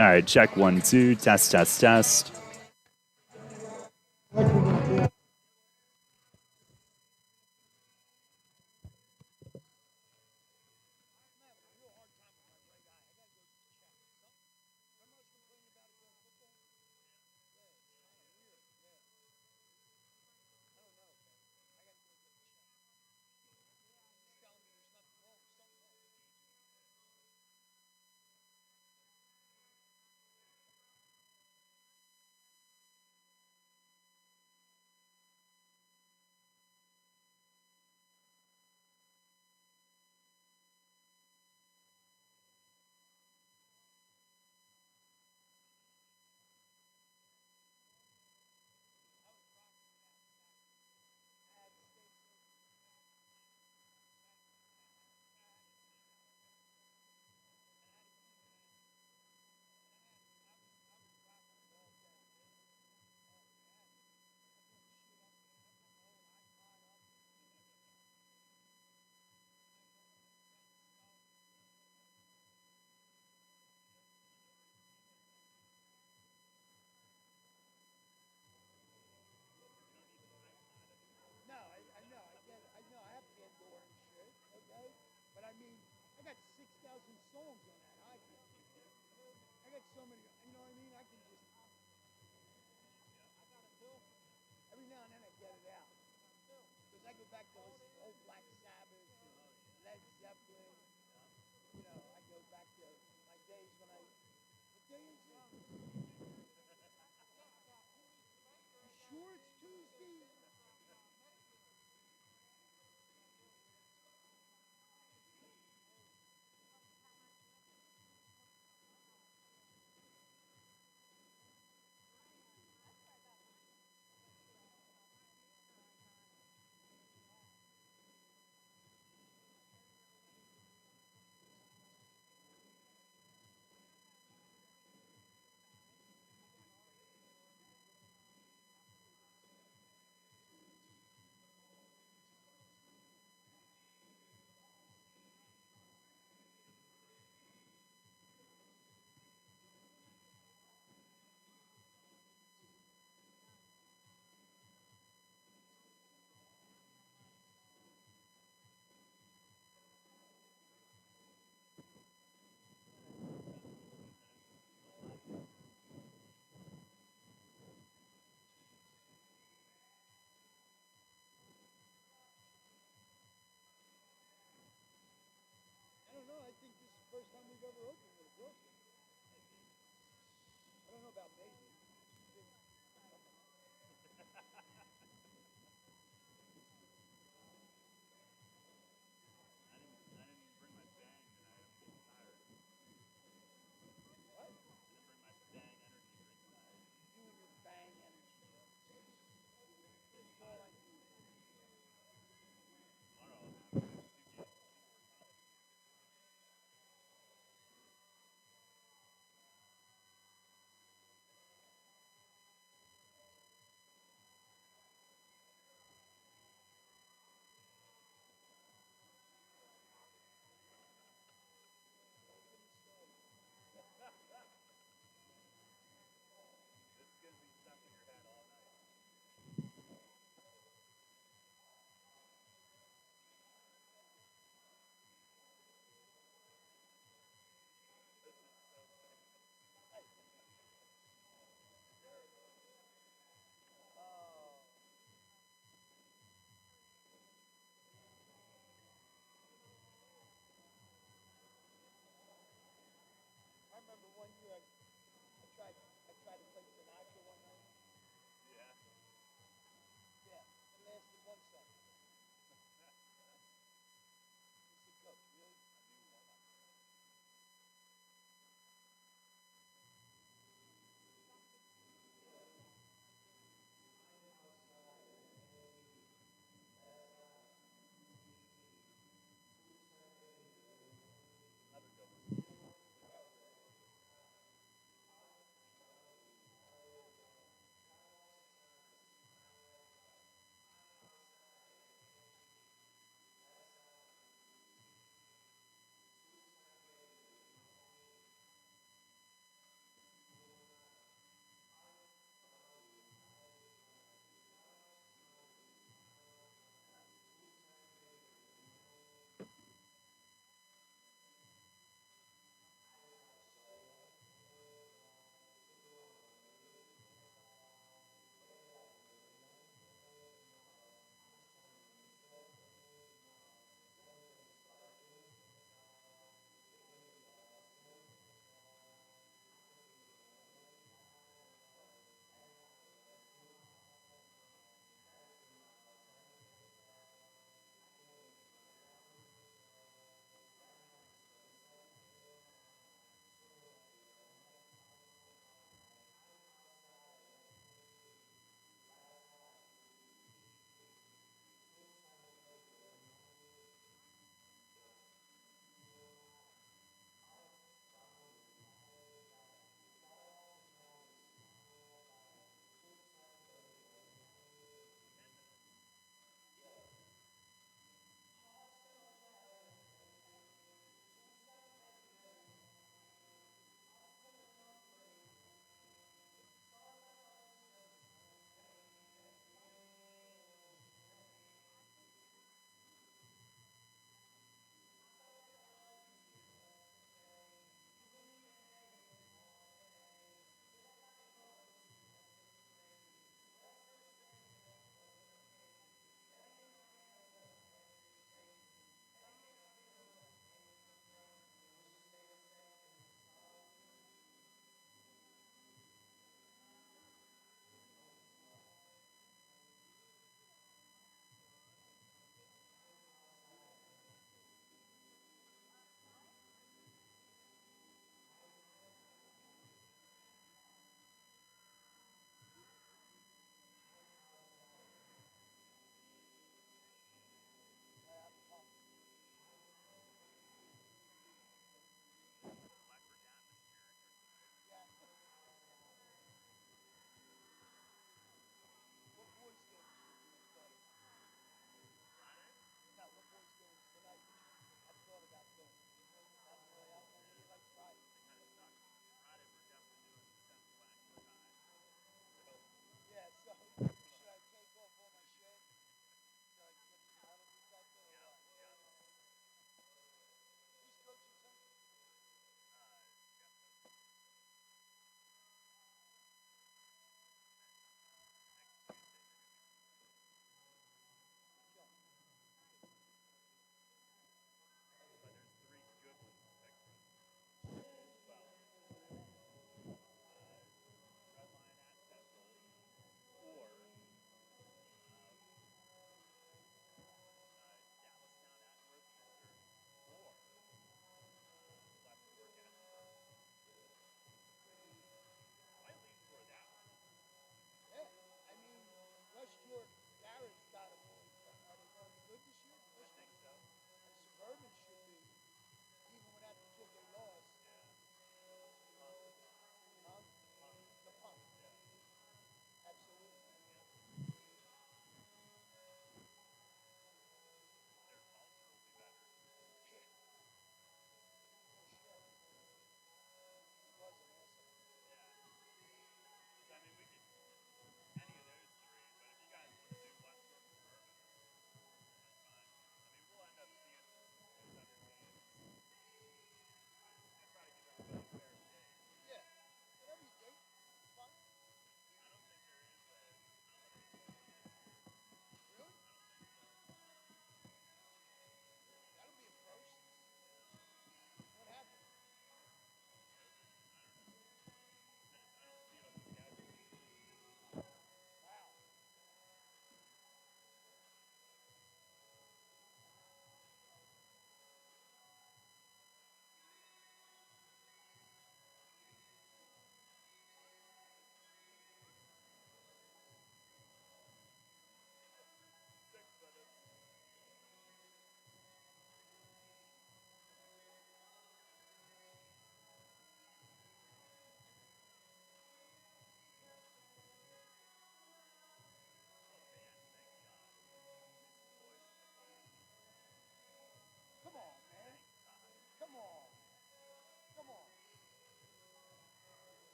All right, check 1 2, test test test.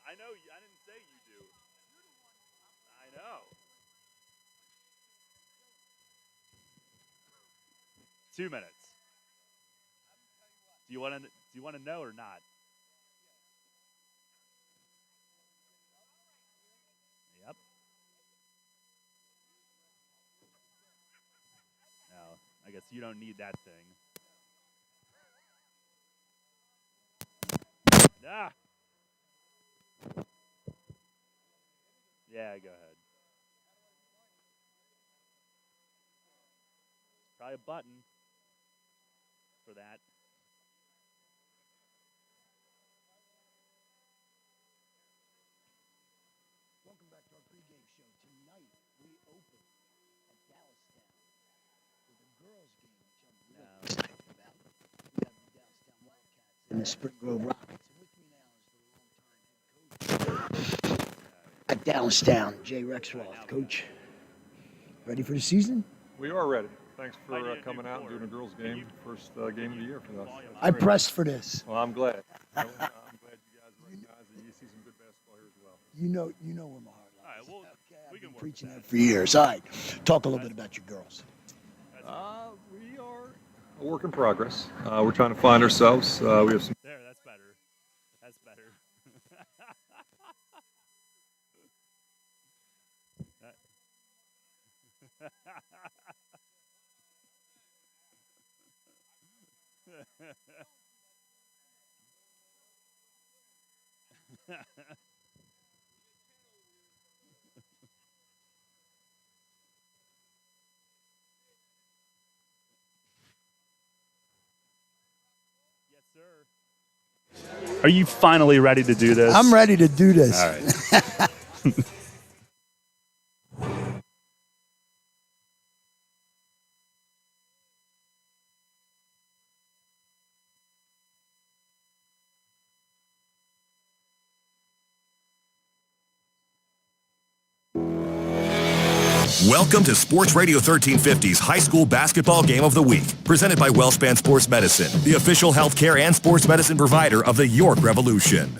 I know. I didn't say you do. I know. 2 minutes. Do you want to know or not? Yep. No, I guess you don't need that thing. Ah. Yeah, go ahead. Probably a button for that. Welcome back to our pregame show. Tonight, we open at Dallastown with a girls' game, which I'm really excited about. We have the Dallastown Wildcats and the Spring Grove Rockets. And with me now is the longtime head coach at Dallastown, Jay Rexroth. Coach, ready for the season? We are ready. Thanks for coming out and doing a girls' game, first game of the year for us. I pressed for this. Well, I'm glad. I'm glad you guys recognize that you see some good basketball here as well. You know where my heart lies. All right, well, Okay, we I've can been work preaching with that for years. All right, talk a little bit about your girls. We are a work in progress. We're trying to find ourselves. We have some. There, that's better. That's better. Yes, sir. Are you finally ready to do this? I'm ready to do this. All right. Welcome to Sports Radio 1350's High School Basketball Game of the Week, presented by WellSpan Sports Medicine, the official healthcare and sports medicine provider of the York Revolution.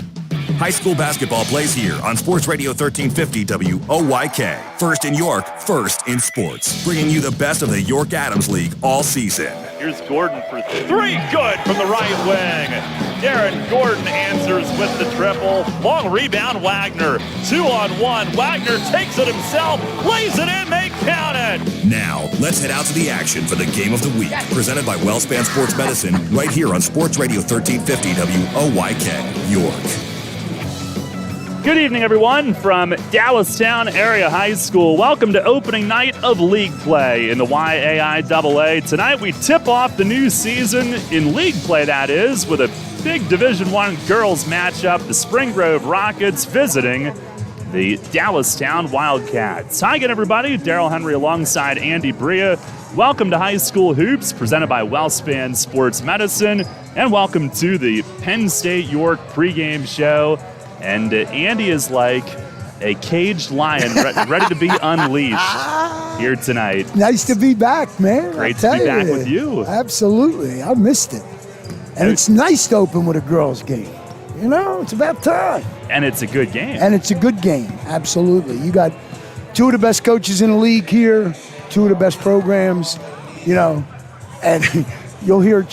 High school basketball plays here on Sports Radio 1350 WOYK. First in York, first in sports. Bringing you the best of the York Adams League all season. Here's Gordon for three. Good from the right wing. Darren Gordon answers with the triple. Long rebound, Wagner. 2-on-1. Wagner takes it himself, lays it in, they count it. Now, let's head out to the action for the Game of the Week, presented by WellSpan Sports Medicine, right here on Sports Radio 1350 WOYK, York. Good evening, everyone, from Dallastown Area High School. Welcome to opening night of league play in the YAIAA. Tonight, we tip off the new season in league play, that is, with a big Division I girls matchup, the Spring Grove Rockets visiting the Dallastown Wildcats. Hi again, everybody. Daryl Henry alongside Andy Bria. Welcome to High School Hoops, presented by WellSpan Sports Medicine, and welcome to the Penn State York pregame show. And Andy is like a caged lion ready to be unleashed here tonight. Nice to be back, man. Great to be back with you. Absolutely. I missed it. And it's nice to open with a girls' game. You know, it's about time. And it's a good game. And it's a good game. Absolutely. You got two of the best coaches in the league here, two of the best programs, you know, and you'll hear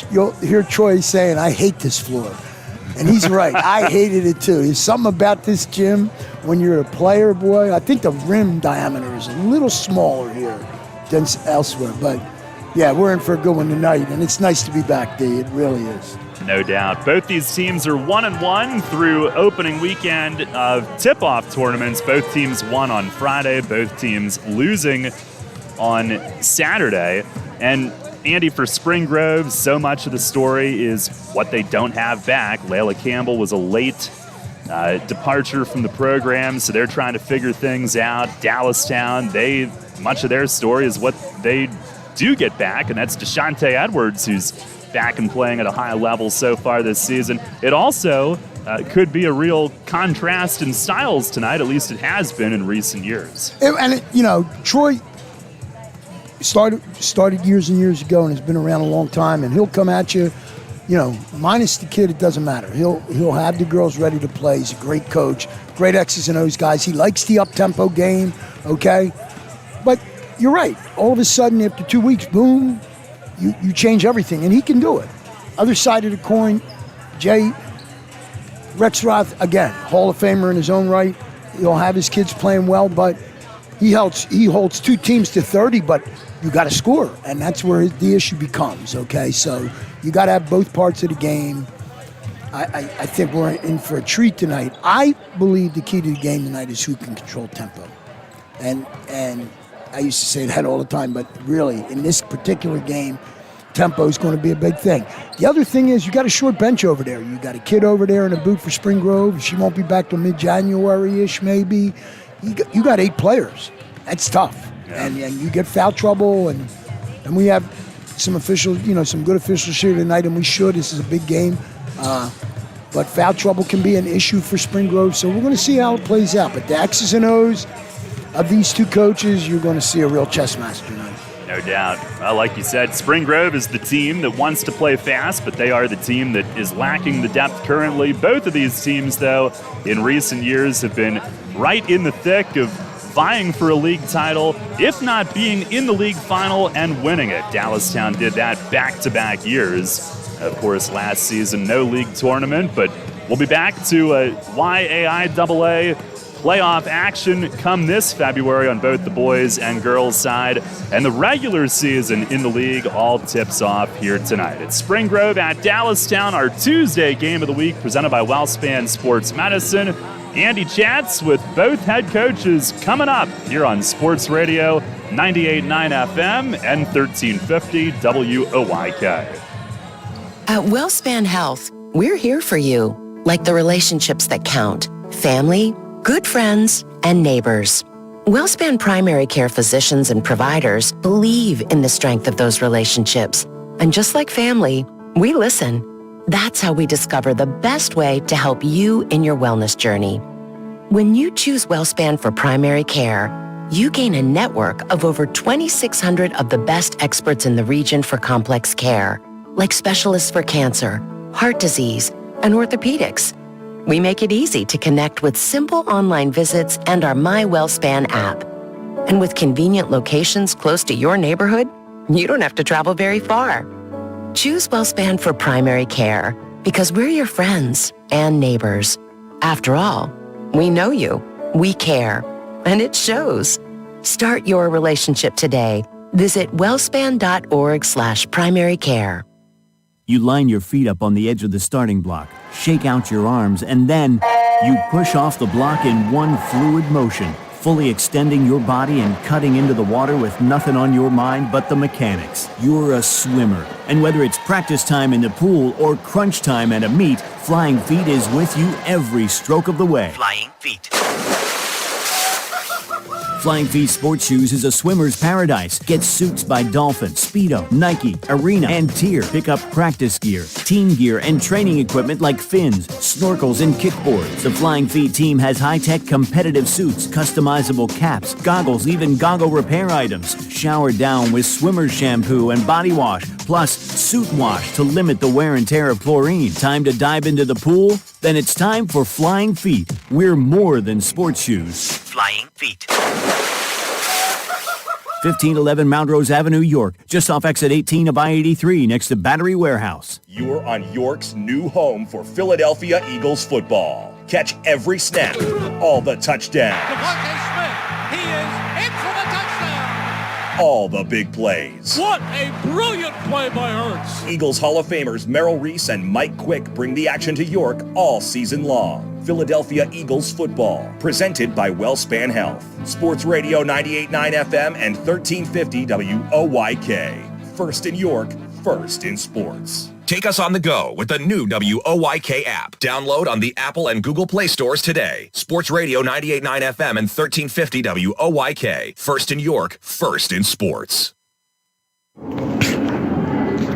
Troy saying, I hate this floor. And he's right. I hated it too. There's something about this gym when you're a player, boy. I think the rim diameter is a little smaller here than elsewhere. But, yeah, we're in for a good one tonight. And it's nice to be back, D. It really is. No doubt. Both these teams are 1-1 through opening weekend of tip-off tournaments. Both teams won on Friday. Both teams losing on Saturday. And Andy, for Spring Grove, so much of the story is what they don't have back. Layla Campbell was a late departure from the program, so they're trying to figure things out. Dallastown, much of their story is what they do get back, and that's DeShante Edwards, who's back and playing at a high level so far this season. It also could be a real contrast in styles tonight, at least it has been in recent years. Troy started years and years ago and has been around a long time, and he'll come at you minus the kid, it doesn't matter. He'll have the girls ready to play. He's a great coach, great X's and O's guys. He likes the up-tempo game, okay? But you're right. All of a sudden, after 2 weeks, boom, you change everything, and he can do it. Other side of the coin, Jay Rexroth, again, Hall of Famer in his own right. He'll have his kids playing well, but he holds 2 teams to 30, but you got to score, and that's where the issue becomes, okay? So you got to have both parts of the game. I think we're in for a treat tonight. I believe the key to the game tonight is who can control tempo. And I used to say that all the time, but really, in this particular game, tempo is going to be a big thing. The other thing is you got a short bench over there. You got a kid over there in a boot for Spring Grove. She won't be back till mid-January-ish maybe. You got 8 players. That's tough. Yeah. And you get foul trouble, and we have some officials, some good officials here tonight, and we should. This is a big game. But foul trouble can be an issue for Spring Grove, so we're going to see how it plays out. But the X's and O's of these 2 coaches, you're going to see a real chess match tonight. No doubt. Well, like you said, Spring Grove is the team that wants to play fast, but they are the team that is lacking the depth currently. Both of these teams, though, in recent years have been right in the thick of vying for a league title, if not being in the league final and winning it. Dallastown did that back-to-back years. Of course, last season, no league tournament, but we'll be back to YAIAA playoff action come this February on both the boys and girls side. And the regular season in the league all tips off here tonight. It's Spring Grove at Dallastown, our Tuesday game of the week, presented by WellSpan Sports Medicine. Andy chats with both head coaches coming up here on Sports Radio 98.9 FM and 1350 WOYK. At WellSpan Health, we're here for you, like the relationships that count: family, good friends, and neighbors. WellSpan primary care physicians and providers believe in the strength of those relationships. And just like family, we listen. That's how we discover the best way to help you in your wellness journey. When you choose WellSpan for primary care, you gain a network of over 2,600 of the best experts in the region for complex care, like specialists for cancer, heart disease, and orthopedics. We make it easy to connect with simple online visits and our My WellSpan app. And with convenient locations close to your neighborhood, you don't have to travel very far. Choose WellSpan for primary care because we're your friends and neighbors. After all, we know you, we care, and it shows. Start your relationship today. Visit wellspan.org/primary care. You line your feet up on the edge of the starting block, shake out your arms, and then you push off the block in one fluid motion, fully extending your body and cutting into the water with nothing on your mind but the mechanics. You're a swimmer, and whether it's practice time in the pool or crunch time at a meet, Flying Feet is with you every stroke of the way. Flying Feet. Flying Feet Sports Shoes is a swimmer's paradise. Get suits by Dolphin, Speedo, Nike, Arena, and Tier. Pick up practice gear, team gear, and training equipment like fins, snorkels, and kickboards. The Flying Feet team has high-tech competitive suits, customizable caps, goggles, even goggle repair items. Shower down with swimmer's shampoo and body wash, plus suit wash to limit the wear and tear of chlorine. Time to dive into the pool? Then it's time for Flying Feet. We're more than sports shoes. Flying Feet. 1511 Mount Rose Avenue, York, just off exit 18 of I-83 next to Battery Warehouse. You're on York's new home for Philadelphia Eagles football. Catch every snap, all the touchdowns, DeVonta Smith, he is in for the touchdown. all the big plays. What a brilliant play by Hurts. Eagles Hall of Famers Merrill Reese and Mike Quick bring the action to York all season long. Philadelphia Eagles football, presented by WellSpan Health. Sports Radio 98.9 FM and 1350 WOYK. First in York, first in sports. Take us on the go with the new WOYK app. Download on the Apple and Google Play stores today. Sports Radio 98.9 FM and 1350 WOYK. First in York, first in sports.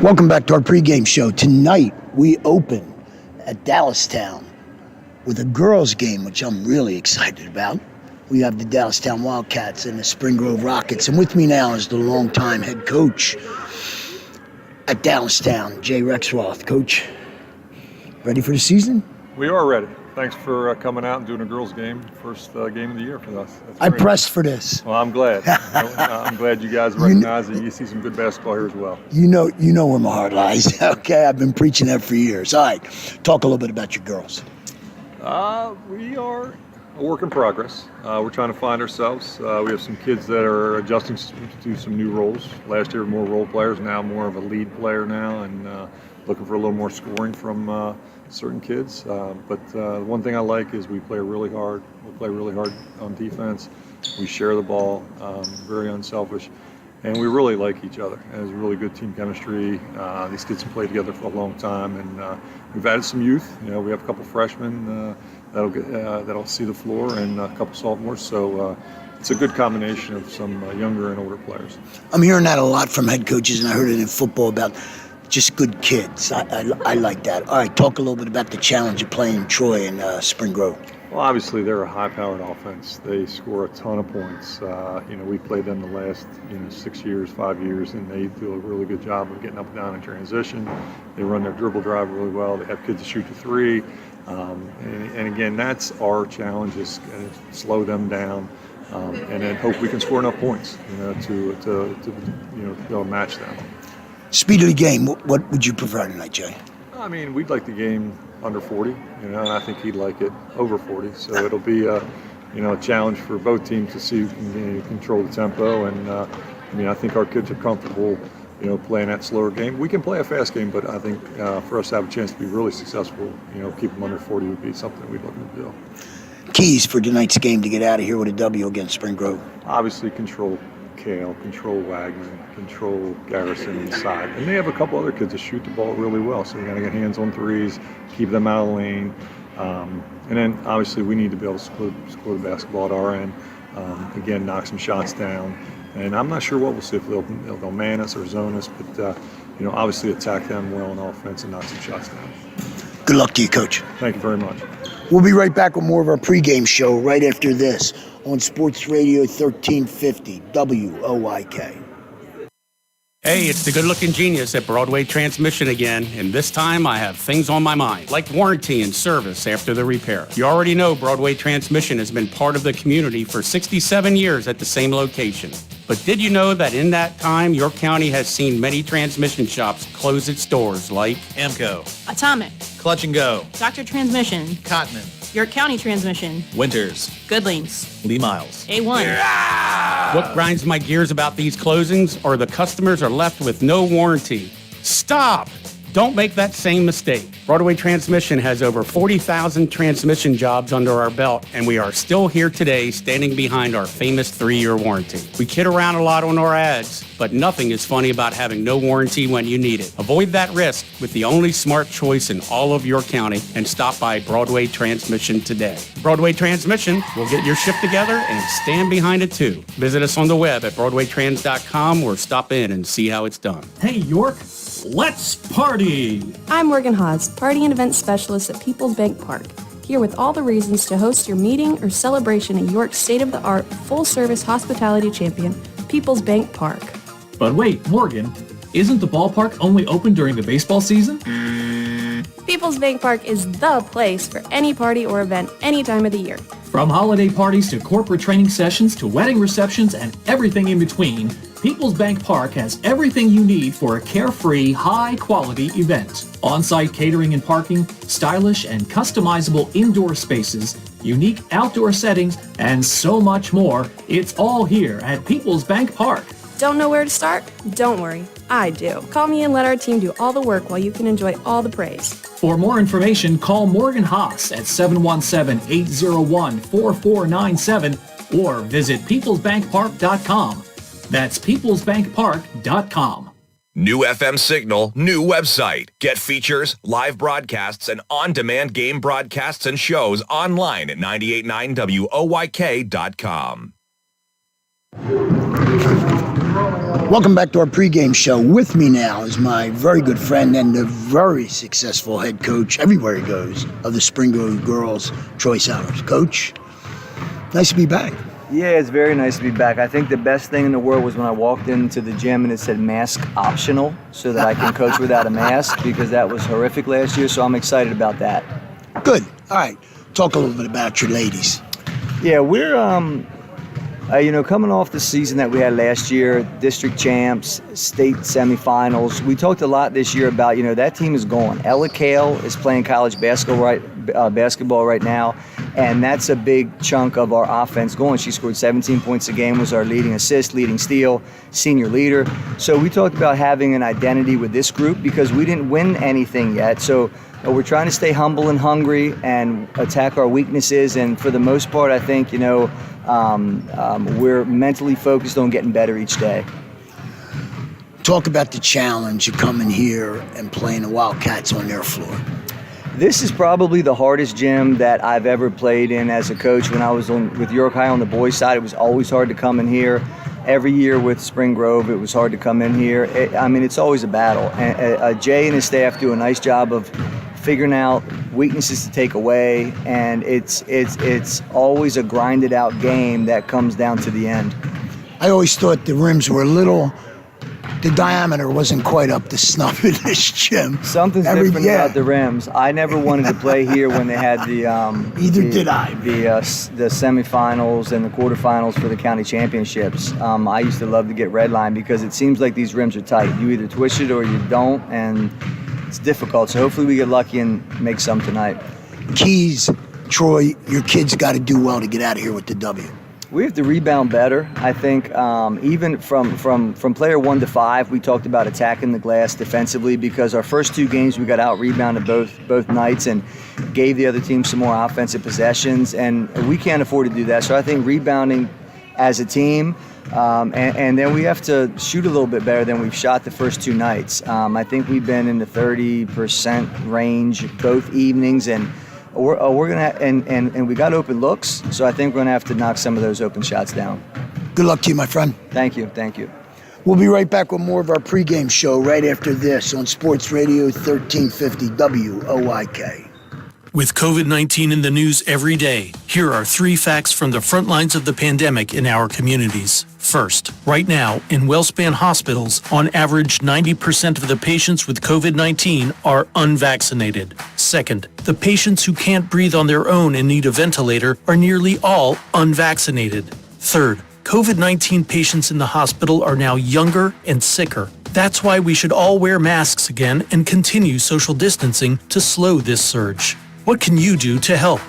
Welcome back to our pregame show. Tonight, we open at Dallastown with a girls' game, which I'm really excited about. We have the Dallastown Wildcats and the Spring Grove Rockets. And with me now is the longtime head coach, at Dallastown. Jay Rexroth, Coach. Ready for the season? We are ready. Thanks for coming out and doing a girls' game. First game of the year for us. That's I great. pressed for this. Well, I'm glad. I'm glad you guys recognize that you see some good basketball here as well. You know where my heart lies. Okay, I've been preaching that for years. All right, talk a little bit about your girls. We are a work in progress. We're trying to find ourselves. We have some kids that are adjusting to some new roles. Last year, more role players. Now, more of a lead player now, and looking for a little more scoring from certain kids. But one thing I like is we play really hard. We play really hard on defense. We share the ball, very unselfish, and we really like each other. And there's really good team chemistry. These kids have played together for a long time, and we've added some youth. We have a couple freshmen that'll see the floor, and a couple sophomores. So it's a good combination of some younger and older players. I'm hearing that a lot from head coaches, and I heard it in football about just good kids. I like that. All right, talk a little bit about the challenge of playing Troy and Spring Grove. Well, obviously they're a high-powered offense. They score a ton of points. We played them the last 6 years, 5 years, and they do a really good job of getting up and down in transition. They run their dribble drive really well. They have kids to shoot the three, and again, that's our challenge: is slow them down, and then hope we can score enough points, to be able to match them. Speed of the game, what would you prefer tonight, Jay? I mean, we'd like the game under 40, and I think he'd like it over 40. So it'll be a challenge for both teams to see who can control the tempo. And I think our kids are comfortable, playing that slower game. We can play a fast game, but I think for us to have a chance to be really successful, keep them under 40 would be something we'd look to do. Keys for tonight's game to get out of here with a W against Spring Grove. Obviously, control Kale, control Wagner, control Garrison inside. And they have a couple other kids that shoot the ball really well, so we got to get hands on threes, keep them out of the lane. And then, obviously, we need to be able to score the basketball at our end. Again, knock some shots down. And I'm not sure what we'll see, if they'll man us or zone us, but, obviously attack them well on offense and knock some shots down. Good luck to you, Coach. Thank you very much. We'll be right back with more of our pregame show right after this on Sports Radio 1350 WOIK. Hey, it's the good-looking genius at Broadway Transmission again, and this time I have things on my mind, like warranty and service after the repair. You already know Broadway Transmission has been part of the community for 67 years at the same location. But did you know that in that time, your county has seen many transmission shops close its doors, like Amco, Atomic, Clutch and Go, Dr. Transmission, Cotman, York County Transmission, Winters, Goodlings, Lee Miles, A1. What grinds my gears about these closings are the customers are left with no warranty. Stop! Don't make that same mistake. Broadway Transmission has over 40,000 transmission jobs under our belt, and we are still here today standing behind our famous 3-year warranty. We kid around a lot on our ads, but nothing is funny about having no warranty when you need it. Avoid that risk with the only smart choice in all of your county and stop by Broadway Transmission today. Broadway Transmission will get your ship together and stand behind it too. Visit us on the web at BroadwayTrans.com or stop in and see how it's done. Hey, York. Let's party! I'm Morgan Haas, Party and Event Specialist at People's Bank Park, here with all the reasons to host your meeting or celebration at York's state-of-the-art, full-service hospitality champion, People's Bank Park. But wait, Morgan, isn't the ballpark only open during the baseball season? People's Bank Park is the place for any party or event any time of the year. From holiday parties to corporate training sessions to wedding receptions and everything in between, People's Bank Park has everything you need for a carefree, high-quality event. On-site catering and parking, stylish and customizable indoor spaces, unique outdoor settings, and so much more. It's all here at People's Bank Park. Don't know where to start? Don't worry, I do. Call me and let our team do all the work while you can enjoy all the praise. For more information, call Morgan Haas at 717-801-4497 or visit peoplesbankpark.com. That's peoplesbankpark.com. New FM signal, new website. Get features, live broadcasts, and on-demand game broadcasts and shows online at 989WOYK.com. Welcome back to our pregame show. With me now is my very good friend and the very successful head coach, everywhere he goes, of the Spring Grove Girls, Troy Sowers. Coach, nice to be back. Yeah, it's very nice to be back. I think the best thing in the world was when I walked into the gym and it said mask optional so that I can coach without a mask, because that was horrific last year, so I'm excited about that. Good. All right. Talk a little bit about your ladies. Yeah, we're coming off the season that we had last year, district champs, state semifinals. We talked a lot this year about, that team is gone. Ella Kale is playing college basketball right now, and that's a big chunk of our offense going. She scored 17 points a game, was our leading assist, leading steal, senior leader. So we talked about having an identity with this group because we didn't win anything yet. So we're trying to stay humble and hungry and attack our weaknesses. And for the most part, I think, we're mentally focused on getting better each day. Talk about the challenge of coming here and playing the Wildcats on their floor. This is probably the hardest gym that I've ever played in as a coach. When I was with York High on the boys' side, it was always hard to come in here. Every year with Spring Grove, it was hard to come in here. It's always a battle. And Jay and his staff do a nice job of figuring out weaknesses to take away, and it's always a grinded out game that comes down to the end. I always thought the rims were the diameter wasn't quite up to snuff in this gym. Something's different about the rims. I never wanted to play here when they had the semifinals and the quarterfinals for the county championships. I used to love to get red line because it seems like these rims are tight. You either twist it or you don't, and it's difficult. So hopefully we get lucky and make some tonight. Keys, Troy, your kids got to do well to get out of here with the W. We have to rebound better. I think even from player 1 to 5, we talked about attacking the glass defensively, because our first 2 games we got out-rebounded both nights and gave the other team some more offensive possessions, and we can't afford to do that. So I think rebounding as a team, and then we have to shoot a little bit better than we've shot the first 2 nights. I think we've been in the 30% range both evenings, and we're gonna and we got open looks, so I think we're gonna have to knock some of those open shots down. Good luck to you, my friend. Thank you. We'll be right back with more of our pregame show right after this on Sports Radio 1350 WOIK. With COVID-19 in the news every day, here are 3 facts from the front lines of the pandemic in our communities. First, right now, in WellSpan hospitals, on average, 90% of the patients with COVID-19 are unvaccinated. Second, the patients who can't breathe on their own and need a ventilator are nearly all unvaccinated. Third, COVID-19 patients in the hospital are now younger and sicker. That's why we should all wear masks again and continue social distancing to slow this surge. What can you do to help?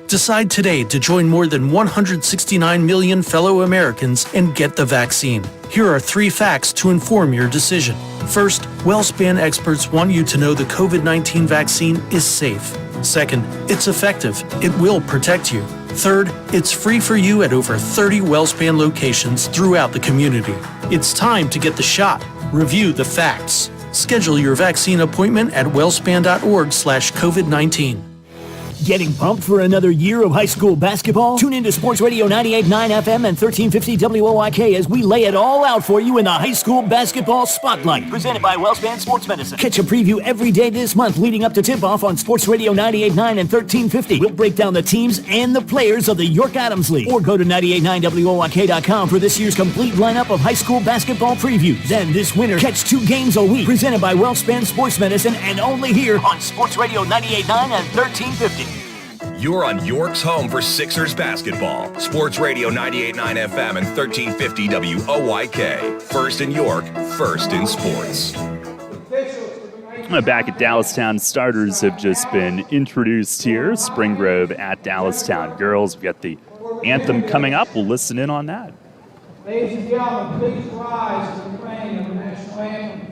Decide today to join more than 169 million fellow Americans and get the vaccine. Here are 3 facts to inform your decision. First, WellSpan experts want you to know the COVID-19 vaccine is safe. Second, it's effective. It will protect you. Third, it's free for you at over 30 WellSpan locations throughout the community. It's time to get the shot. Review the facts. Schedule your vaccine appointment at wellspan.org/COVID-19. Getting pumped for another year of high school basketball? Tune into Sports Radio 98.9 FM and 1350 WOIK as we lay it all out for you in the High School Basketball Spotlight, presented by WellSpan Sports Medicine. Catch a preview every day this month leading up to tip-off on Sports Radio 98.9 and 1350. We'll break down the teams and the players of the York Adams League. Or go to 989WOIK.com for this year's complete lineup of high school basketball previews. Then this winter, catch 2 games a week, presented by WellSpan Sports Medicine, and only here on Sports Radio 98.9 and 1350. You're on York's home for Sixers basketball. Sports Radio 98.9 FM and 1350 WOIK. First in York, first in sports. Back at Dallastown, starters have just been introduced here. Spring Grove at Dallastown girls. We've got the anthem coming up. We'll listen in on that. Ladies and gentlemen, please rise for the playing of the national anthem.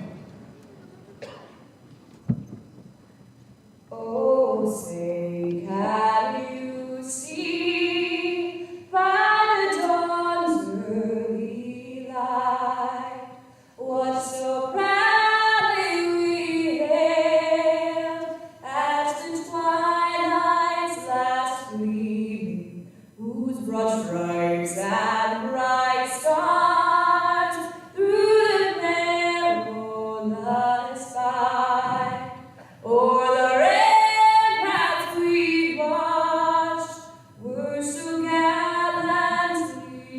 Oh, say, can you see by the dawn's early light what so proudly we hailed as the twilight's last gleaming, whose broad stripes and bright stars through the perilous fight o'er the ramparts we watched were so gallantly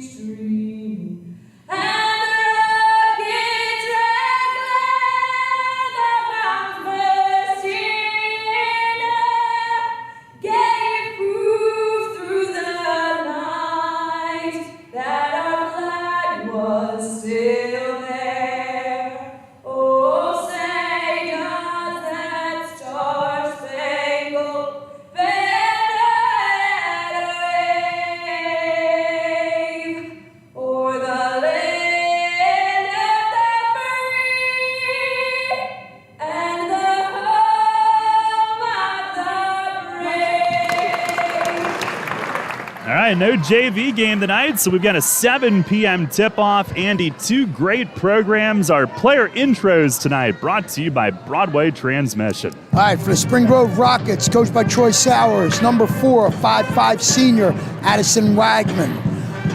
right, no JV game tonight, so we've got a 7 p.m. tip-off. Andy, 2 great programs. Our player intros tonight brought to you by Broadway Transmission. All right, for the Spring Grove Rockets, coached by Troy Sowers. Number 4, a 5'5 senior, Addison Wagman.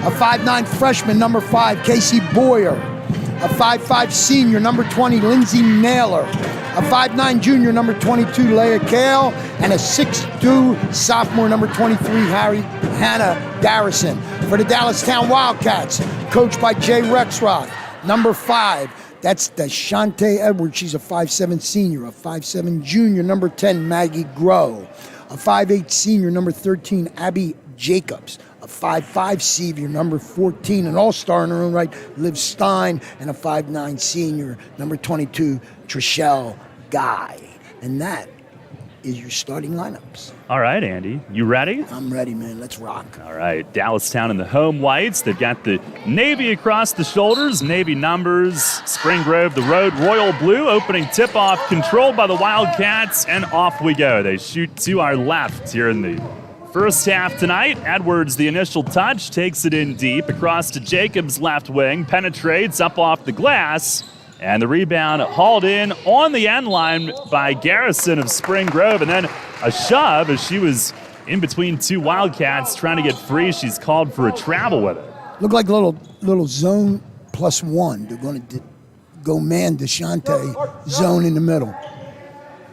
A 5'9 freshman, number 5, Casey Boyer. A 5'5 senior, number 20, Lindsay Naylor. A 5'9 junior, number 22, Leah Kale. And a 6'2 sophomore, number 23, Hannah Garrison. For the Dallastown Wildcats, coached by Jay Rexroth. Number 5, that's Deshante Edwards. She's a 5'7 senior. A 5'7 junior, number 10, Maggie Groh. A 5'8 senior, number 13, Abby Jacobs. A 5'5 senior, number 14, an all-star in her own right, Liv Stein. And a 5'9 senior, number 22, Trishelle Guy. And that is your starting lineups. All right, Andy, you ready? I'm ready, man. Let's rock. All right, Dallastown in the home whites. They've got the Navy across the shoulders, Navy numbers. Spring Grove, the road, royal blue. Opening tip-off controlled by the Wildcats, and off we go. They shoot to our left here in the first half tonight. Edwards, the initial touch, takes it in deep. Across to Jacobs' left wing, penetrates up off the glass. And the rebound hauled in on the end line by Garrison of Spring Grove. And then a shove as she was in between 2 Wildcats trying to get free. She's called for a travel with it. Look like a little zone +1. They're going to go man Deshante zone in the middle.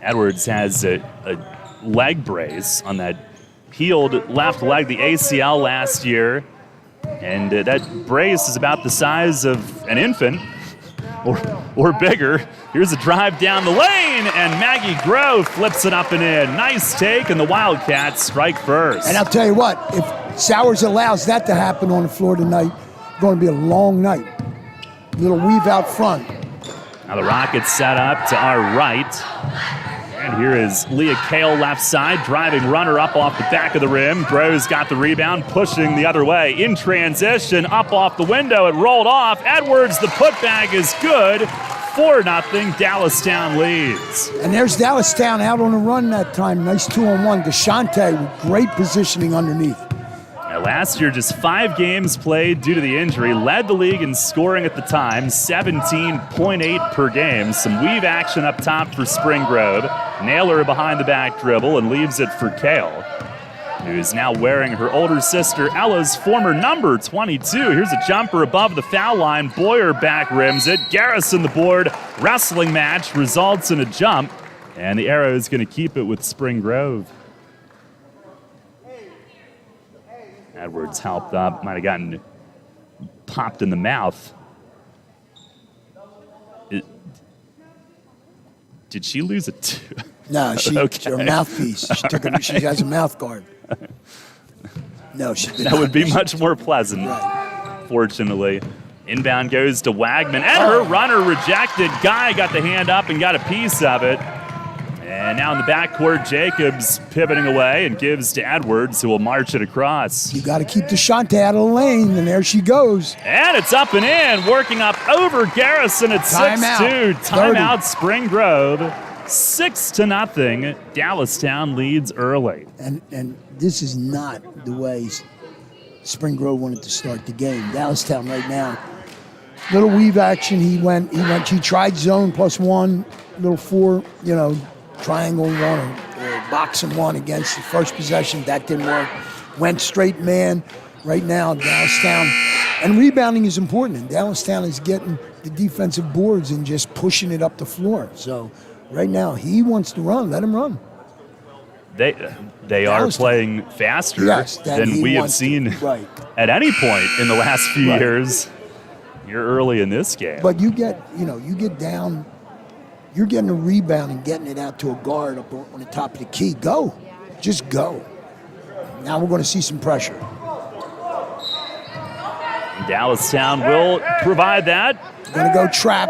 Edwards has a leg brace on that healed left leg, the ACL last year. And that brace is about the size of an infant. Or bigger. Here's a drive down the lane, and Maggie Groh flips it up and in. Nice take, and the Wildcats strike first. And I'll tell you what, if Sowers allows that to happen on the floor tonight, it's going to be a long night. Little weave out front. Now the Rockets set up to our right. And here is Leah Kale left side, driving runner up off the back of the rim. Groh's got the rebound, pushing the other way. In transition, up off the window, it rolled off. Edwards, the putback is good. 4-0, Dallastown leads. And there's Dallastown out on the run that time. Nice 2-on-1. Deshante with great positioning underneath. Now, last year, just 5 games played due to the injury. Led the league in scoring at the time, 17.8 per game. Some weave action up top for Spring Grove. Naylor behind the back dribble and leaves it for Kale, who is now wearing her older sister Ella's former number 22. Here's a jumper above the foul line. Boyer back rims it. Garrison the board. Wrestling match results in a jump. And the Arrow is going to keep it with Spring Grove. Edwards helped up. Might have gotten popped in the mouth. Did she lose it? No, she Okay. her mouthpiece. She has a mouth guard. No, she did That not. would be much more pleasant, fortunately. Inbound goes to Wagman, and her runner rejected. Guy got the hand up and got a piece of it. And now in the backcourt, Jacobs pivoting away and gives to Edwards, who will march it across. You got to keep Deshante out of the lane, and there she goes. And it's up and in, working up over Garrison at 6-2. Timeout, Spring Grove. 6-0. Dallastown leads early. And this is not the way Spring Grove wanted to start the game. Dallastown right now, little weave action. He tried zone +1, little 4, triangle one or boxing one against the first possession. That didn't work. Went straight man. Right now, Dallastown, and rebounding is important. And Dallastown is getting the defensive boards and just pushing it up the floor. So right now, he wants to run. Let him run. They are playing faster than we have seen at any point in the last few years. You're early in this game. But you get down. You're getting a rebound and getting it out to a guard up on the top of the key. Go. Just go. Now we're going to see some pressure. Dallastown will provide that. Going to go trap.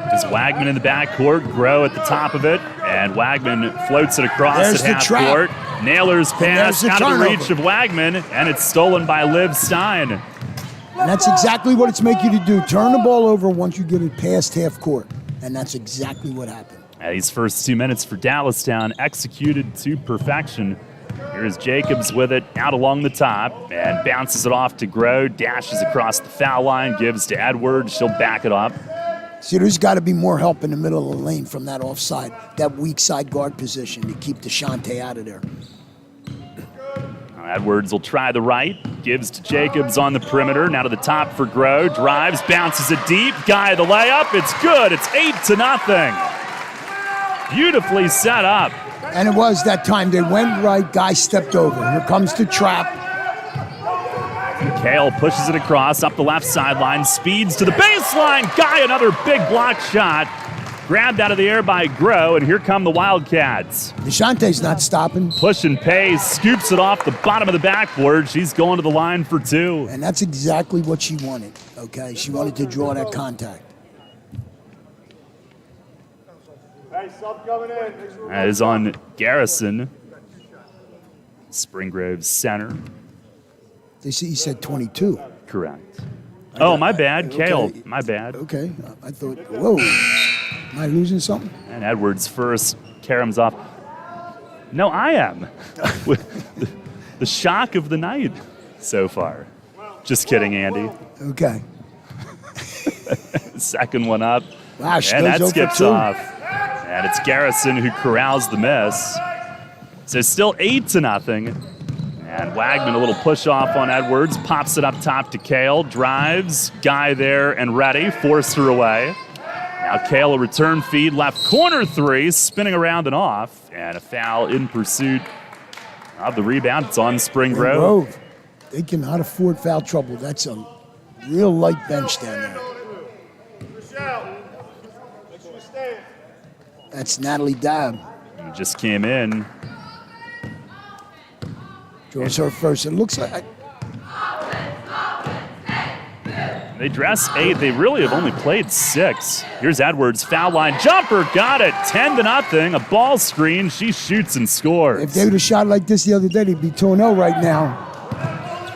There's Wagman in the backcourt, Groh at the top of it, and Wagman floats it across There's at half court. Naylor's pass out of the reach of Wagman, and it's stolen by Liv Stein. And that's exactly what it's making you to do. Turn the ball over once you get it past half court. And that's exactly what happened. These first 2 minutes for Dallastown executed to perfection here Here's Jacobs with it out along the top and bounces it off to Grow, dashes across the foul line, gives to Edwards. She'll back it up. See, there's got to be more help in the middle of the lane from that offside, that weak side guard position to keep DeShante out of there. Edwards will try the right, gives to Jacobs on the perimeter. Now to the top for Grow, drives, bounces it deep. Guy the layup, it's good. It's 8-0. Beautifully set up. And it was that time. They went right, guy stepped over. Here comes the trap. Kale pushes it across, up the left sideline, speeds to the baseline. Guy, another big block shot. Grabbed out of the air by Grow, and here come the Wildcats. DeShante's not stopping. Push and pace, scoops it off the bottom of the backboard. She's going to the line for 2. And that's exactly what she wanted, okay? She wanted to draw that contact. That is on Garrison. Spring Grove center. He said 22. Correct. Oh, my bad, Kale. My bad. Okay, I thought, whoa, am I losing something? And Edwards first, Karam's off. No, I am. The shock of the night so far. Just kidding, Andy. Okay. Second one up. Wow, she and goes that skips 0 for 2. off. And it's Garrison who corrals the miss. So still 8-0. And Wagman, a little push off on Edwards, pops it up top to Kale, drives, Guy there and ready, forced her away. Now Kale, a return feed, left corner 3, spinning around and off, and a foul in pursuit of the rebound. It's on Spring Grove. They cannot afford foul trouble. That's a real light bench down there. That's Natalie Dabb. Who just came in. Draws her first. It looks like... They dress 8. They really have only played 6. Here's Edwards, foul line jumper, got it, 10-0. A ball screen, she shoots and scores. If they would have shot like this the other day, they'd be 2-0 right now.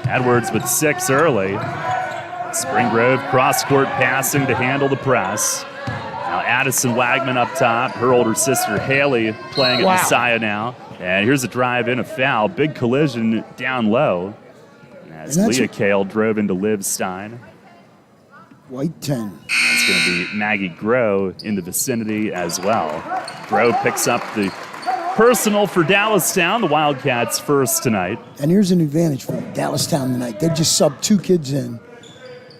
Edwards with 6 early. Spring Grove cross-court passing to handle the press. Now Addison Wagman up top, her older sister Haley playing at Messiah now. And here's a drive in, a foul. Big collision down low as Leah Kale drove into Liv Stein. White 10. It's going to be Maggie Grow in the vicinity as well. Grow picks up the personal for Dallastown, the Wildcats first tonight. And here's an advantage for Dallastown tonight. They just subbed 2 kids in.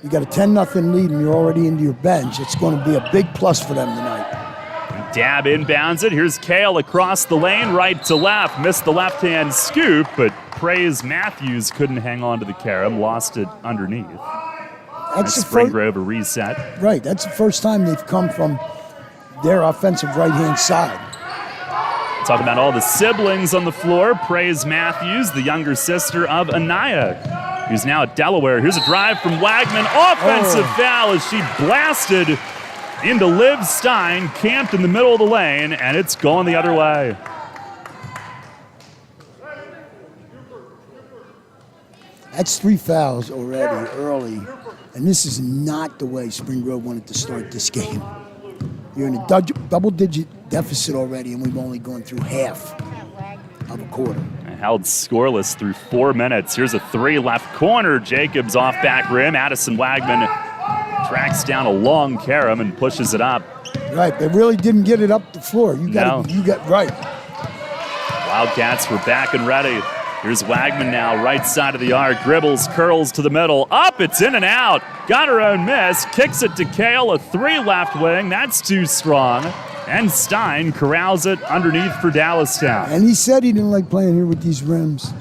You got a 10-0 lead and you're already into your bench. It's going to be a big plus for them tonight. Dab inbounds it. Here's Kale across the lane, right to left. Missed the left-hand scoop, but Praise Matthews couldn't hang on to the carom. Lost it underneath. That's Spring Grove a reset. Right. That's the first time they've come from their offensive right-hand side. Talk about all the siblings on the floor. Praise Matthews, the younger sister of Anaya, who's now at Delaware. Here's a drive from Wagman. Offensive foul as she blasted into Liv Stein, camped in the middle of the lane, and it's going the other way. That's 3 fouls already early, and this is not the way Spring Grove wanted to start this game. You're in a double-digit deficit already, and we've only gone through half of a quarter. Held scoreless through 4 minutes. Here's a 3 left corner. Jacobs off back rim. Addison Wagman tracks down a long carom and pushes it up. Right, they really didn't get it up the floor. You got right. Wildcats were back and ready. Here's Wagman now, right side of the arc, dribbles, curls to the middle, up, it's in and out. Got her own miss, kicks it to Kale, a 3 left wing, that's too strong. And Stein corrals it underneath for Dallastown. And he said he didn't like playing here with these rims.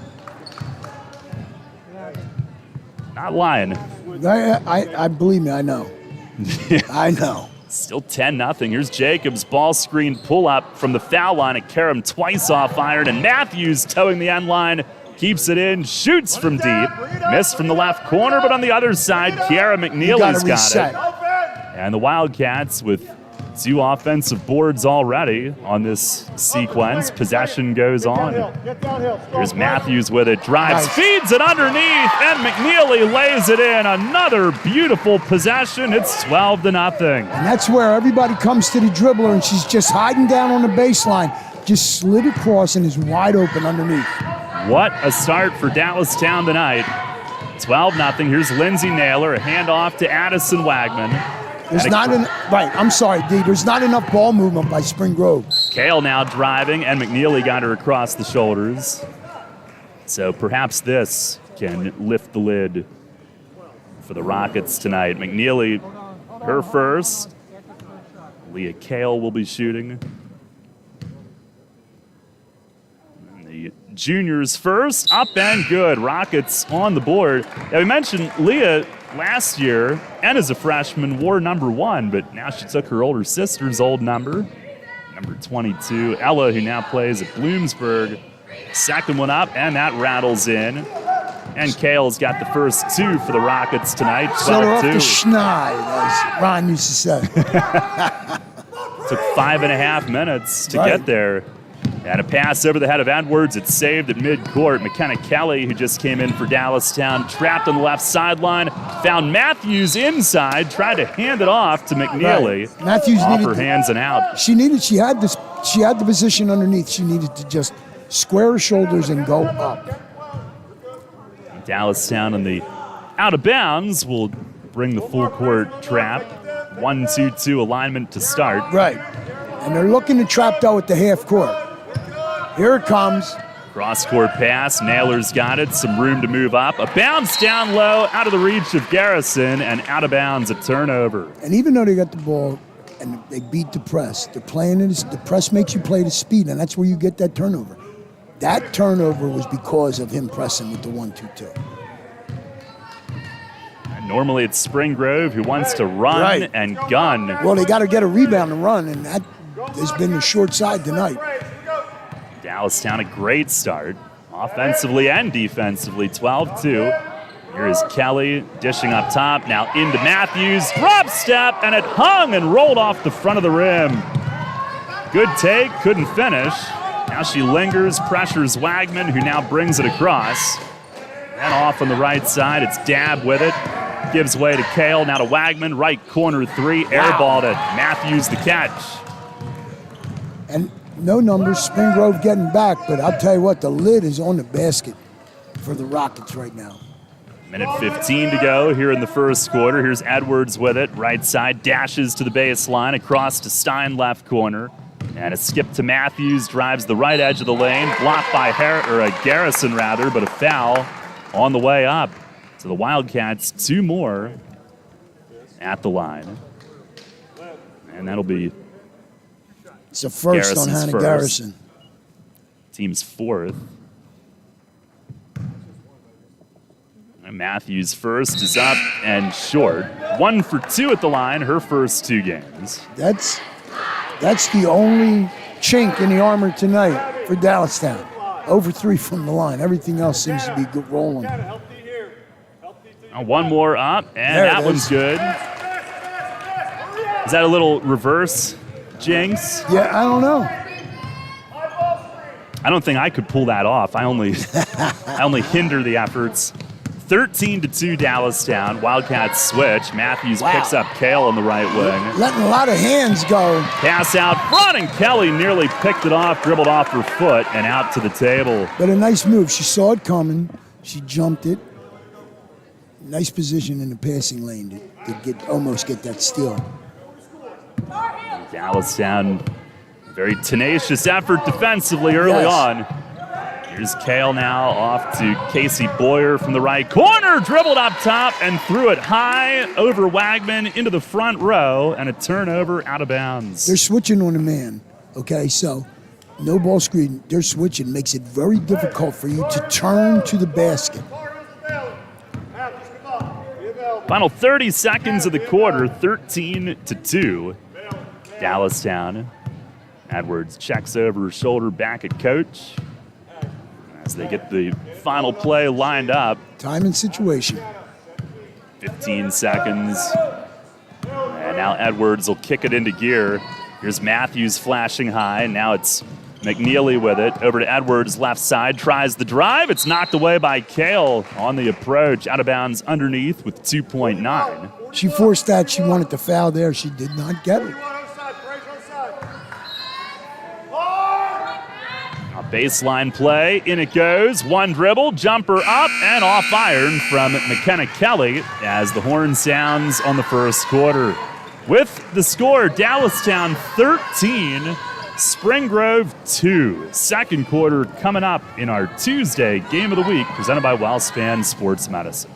Not lying. I believe me, I know. I know. Still 10-0. Here's Jacobs, ball screen pull up from the foul line at Karam, twice off iron, and Matthews towing the end line, keeps it in, shoots from deep, missed from the left corner, but on the other side, Kiara McNeely's got it. And the Wildcats with 2 offensive boards already on this sequence. Possession goes on. Here's Matthews with it, drives, feeds it underneath, and McNeely lays it in. Another beautiful possession. It's 12-0. And that's where everybody comes to the dribbler, and she's just hiding down on the baseline. Just slid across and is wide open underneath. What a start for Dallastown tonight. 12-0. Here's Lindsey Naylor, a handoff to Addison Wagman. There's I'm sorry, D. There's not enough ball movement by Spring Grove. Kale now driving, and McNeely got her across the shoulders. So perhaps this can lift the lid for the Rockets tonight. McNeely, her first. Leah Kale will be shooting. And the juniors first, up and good. Rockets on the board. Now, we mentioned Leah last year, and as a freshman, wore number 1, but now she took her older sister's old number 22. Ella, who now plays at Bloomsburg. Second one up, and that rattles in. And Kale's got the first 2 for the Rockets tonight. So they're off the schneid, as Ron used to say. Took 5.5 minutes to get there. And a pass over the head of Edwards. It's saved at midcourt. McKenna Kelly, who just came in for Dallastown, trapped on the left sideline. Found Matthews inside, tried to hand it off to McNeely. Right. Matthews off needed her hands and out. She had the position underneath. She needed to just square her shoulders and go up. Dallastown in the out of bounds will bring the full court trap. 1-2-2 alignment to start. Right. And they're looking to trap though at the half court. Here it comes. Cross-court pass. Naylor's got it. Some room to move up. A bounce down low, out of the reach of Garrison, and out of bounds, a turnover. And even though they got the ball and they beat the press, they're playing it. The press makes you play the speed, and that's where you get that turnover. That turnover was because of him pressing with the 1-2-2. And normally it's Spring Grove who wants to run and gun. Well, they got to get a rebound and run, and that has been the short side tonight. Dallastown, a great start, offensively and defensively, 12-2. Here is Kelly dishing up top, now into Matthews, drop step, and it hung and rolled off the front of the rim. Good take, couldn't finish. Now she lingers, pressures Wagman, who now brings it across. And off on the right side, it's Dabb with it. Gives way to Kale, now to Wagman, right corner 3, airballed it. Matthews the catch. And no numbers, Spring Grove getting back, but I'll tell you what, the lid is on the basket for the Rockets right now. Minute 15 to go here in the first quarter. Here's Edwards with it, right side, dashes to the baseline, across to Stein, left corner. And a skip to Matthews, drives the right edge of the lane, blocked by Garrison, but a foul on the way up. So the Wildcats, 2 more at the line. And that'll be it's a first on Hannah Garrison. Team's 4th. And Matthews first is up and short. 1 for 2 at the line, her first 2 games. That's the only chink in the armor tonight for Dallastown. Over 3 from the line. Everything else seems to be good rolling. Now 1 more up, and that one's good. Is that a little reverse jinx? Yeah, I don't know. I don't think I could pull that off. I only hinder the efforts. 13-2 Dallastown. Wildcats switch. Matthews picks up Kale on the right wing. Letting a lot of hands go. Pass out front, and Kelly nearly picked it off, dribbled off her foot, and out to the table. But a nice move. She saw it coming. She jumped it. Nice position in the passing lane to almost get that steal. Dallastown, very tenacious effort defensively early on. Here's Kale now off to Casey Boyer from the right corner, dribbled up top and threw it high over Wagman into the front row, and a turnover out of bounds. They're switching on a man, okay? So no ball screen. They're switching. Makes it very difficult for you to turn to the basket. Final 30 seconds of the quarter, 13-2. Dallastown. Edwards checks over her shoulder back at coach as they get the final play lined up. Time and situation. 15 seconds. And now Edwards will kick it into gear. Here's Matthews flashing high. Now it's McNeely with it. Over to Edwards, left side. Tries the drive. It's knocked away by Kale on the approach. Out of bounds underneath with 2.9. She forced that. She wanted to foul there. She did not get it. Baseline play, in it goes. One dribble, jumper up, and off iron from McKenna Kelly as the horn sounds on the first quarter. With the score, Dallastown 13, Spring Grove 2. Second quarter coming up in our Tuesday Game of the Week, presented by WellSpan Sports Medicine.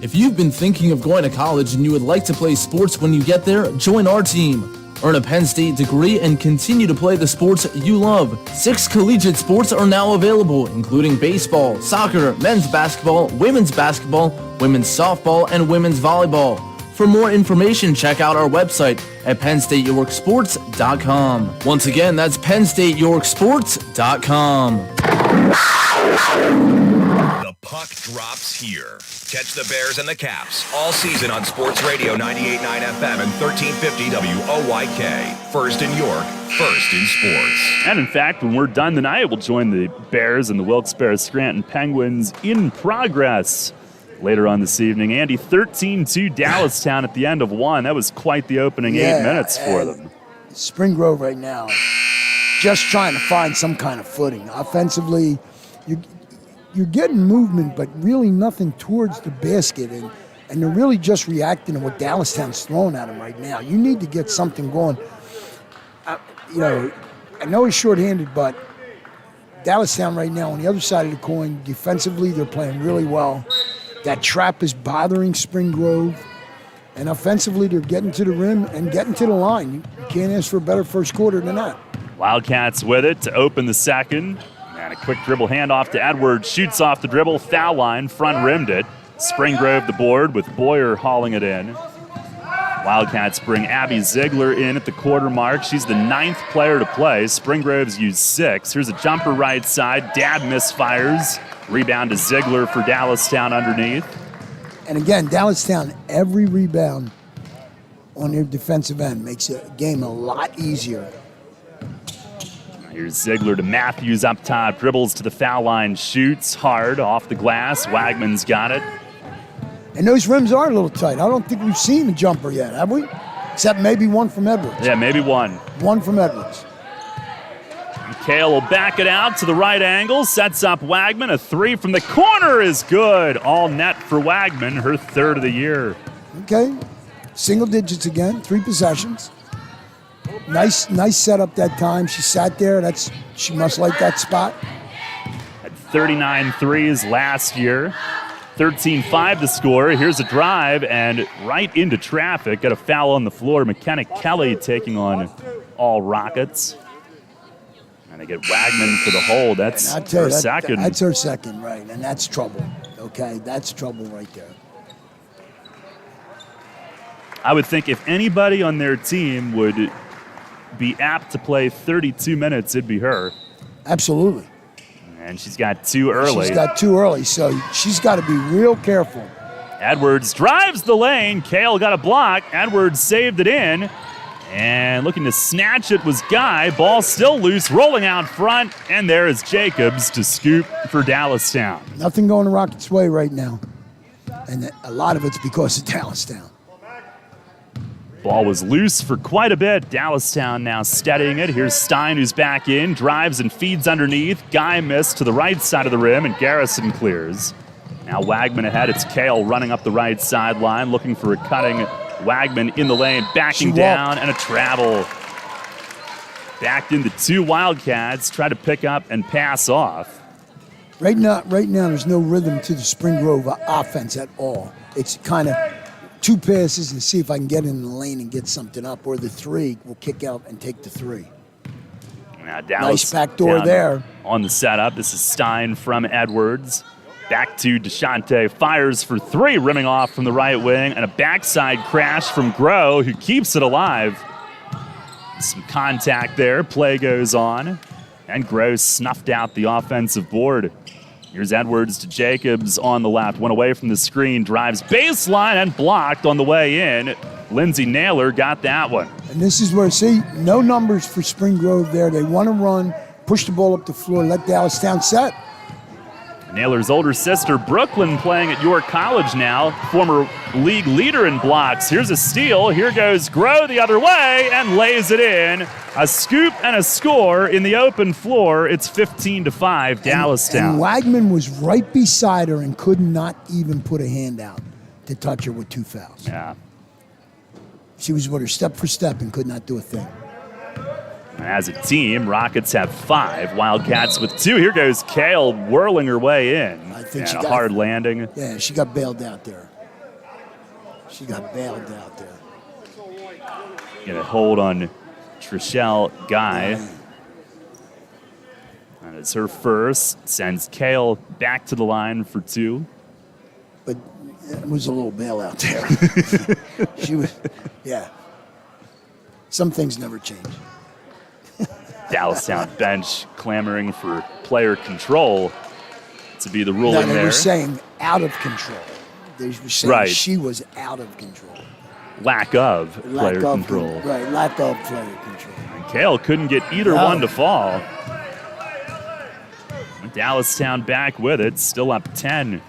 If you've been thinking of going to college and you would like to play sports when you get there, join our team. Earn a Penn State degree and continue to play the sports you love. 6 collegiate sports are now available, including baseball, soccer, men's basketball, women's softball, and women's volleyball. For more information, check out our website at PennStateYorkSports.com. Once again, that's PennStateYorkSports.com. The puck drops here. Catch the Bears and the Caps all season on Sports Radio 98.9 FM and 1350 WOYK. First in York, first in sports. And in fact, when we're done tonight, we'll join the Bears and the Wilkes-Barre-Scranton Penguins in progress later on this evening. Andy, 13-2 Dallastown at the end of one. That was quite the opening 8 minutes for them. Spring Grove right now, just trying to find some kind of footing. Offensively, you're getting movement, but really nothing towards the basket, and they're really just reacting to what Dallastown's throwing at them right now. You need to get something going. I know he's shorthanded, but Dallastown right now on the other side of the coin, defensively, they're playing really well. That trap is bothering Spring Grove, and offensively, they're getting to the rim and getting to the line. You can't ask for a better first quarter than that. Wildcats with it to open the second. And a quick dribble handoff to Edwards. Shoots off the dribble, foul line, front rimmed it. Spring Grove the board with Boyer hauling it in. Wildcats bring Abby Ziegler in at the quarter mark. She's the 9th player to play. Spring Grove's used 6. Here's a jumper right side. Dad misfires. Rebound to Ziegler for Dallastown underneath. And again, Dallastown, every rebound on their defensive end makes the game a lot easier. Here's Ziegler to Matthews up top, dribbles to the foul line, shoots hard off the glass. Wagman's got it. And those rims are a little tight. I don't think we've seen a jumper yet, have we? Except maybe one from Edwards. Yeah, maybe one. One from Edwards. Kale will back it out to the right angle, sets up Wagman. A 3 from the corner is good. All net for Wagman, her 3rd of the year. Okay, single digits again, 3 possessions. Nice setup that time. She sat there. She must like that spot. Had 39 threes last year. 13-5 to score. Here's a drive and right into traffic. Got a foul on the floor. McKenna Kelly taking on all Rockets. And they get Wagman for the hold. That's her second. That's her second, right. And that's trouble. Okay, that's trouble right there. I would think if anybody on their team would be apt to play 32 minutes, it'd be her. Absolutely. And she's got 2 early. She's got 2 early, so she's got to be real careful. Edwards drives the lane. Kale got a block. Edwards saved it in. And looking to snatch it was Guy. Ball still loose, rolling out front. And there is Jacobs to scoop for Dallastown. Nothing going the Rockets' way right now. And a lot of it's because of Dallastown. Ball was loose for quite a bit. Dallastown now steadying it. Here's Stein, who's back in, drives and feeds underneath. Guy missed to the right side of the rim, and Garrison clears. Now Wagman ahead. It's Kale running up the right sideline, looking for a cutting Wagman in the lane, backing down, and a travel. Backed into 2 Wildcats, try to pick up and pass off. Right now, there's no rhythm to the Spring Grove offense at all. It's kind of 2 passes and see if I can get in the lane and get something up, or the 3 will kick out and take the 3. Now Dallas nice back door there. On the setup, this is Stein from Edwards. Back to DeShante, fires for 3, rimming off from the right wing, and a backside crash from Groh, who keeps it alive. Some contact there, play goes on, and Groh snuffed out the offensive board. Here's Edwards to Jacobs on the left. Went away from the screen, drives baseline and blocked on the way in. Lindsay Naylor got that one. And this is where, see, no numbers for Spring Grove there. They want to run, push the ball up the floor, let Dallastown set. Naylor's older sister, Brooklyn, playing at York College now, former league leader in blocks. Here's a steal. Here goes Groh the other way and lays it in. A scoop and a score in the open floor. It's 15-5, Dallastown. And Wagman was right beside her and could not even put a hand out to touch her with 2 fouls. Yeah. She was with her step for step and could not do a thing. As a team, Rockets have 5, Wildcats with 2. Here goes Kale whirling her way in. I think a hard landing. Yeah, she got bailed out there. Get a hold on Trishelle Guy. That is her first. Sends Kale back to the line for 2. But it was a little bailout there. She was, yeah. Some things never change. Dallastown bench clamoring for player control to be the ruling they there. were saying out of control. They were saying she was out of control. Lack of player control. Right, lack of player control. And Kale couldn't get either one to fall. Dallastown back with it, still up 10.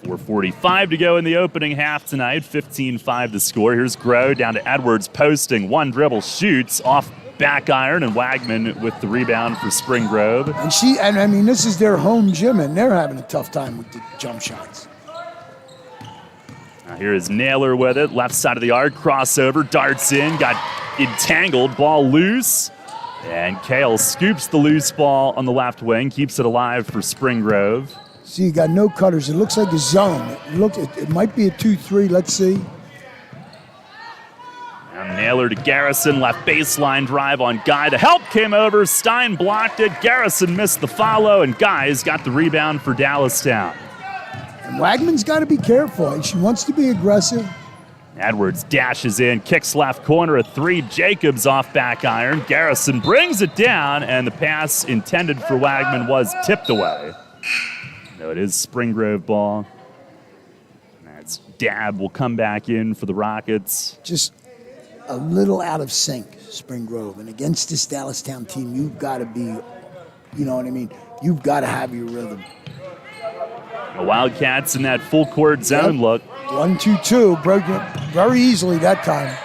4:45 to go in the opening half tonight. 15-5 the score. Here's Groh down to Edwards, posting. One dribble, shoots off back iron, and Wagman with the rebound for Spring Grove. And I mean, this is their home gym, and they're having a tough time with the jump shots. Now here is Naylor with it. Left side of the arc, crossover, darts in, got entangled, ball loose. And Kale scoops the loose ball on the left wing, keeps it alive for Spring Grove. See, you got no cutters. It looks like a zone. It might be a 2-3. Let's see. And Naylor to Garrison, left baseline drive on Guy. The help came over. Stein blocked it. Garrison missed the follow, and Guy's got the rebound for Dallastown. And Wagman's got to be careful, and she wants to be aggressive. Edwards dashes in, kicks left corner, a 3. Jacobs off back iron. Garrison brings it down, and the pass intended for Wagman was tipped away. No, it is Spring Grove ball. That's Dab will come back in for the Rockets. Just a little out of sync, Spring Grove. And against this Dallastown team, you've got to be, you know what I mean? You've got to have your rhythm. The Wildcats in that full court zone look. 1-2-2, broke it very easily that time.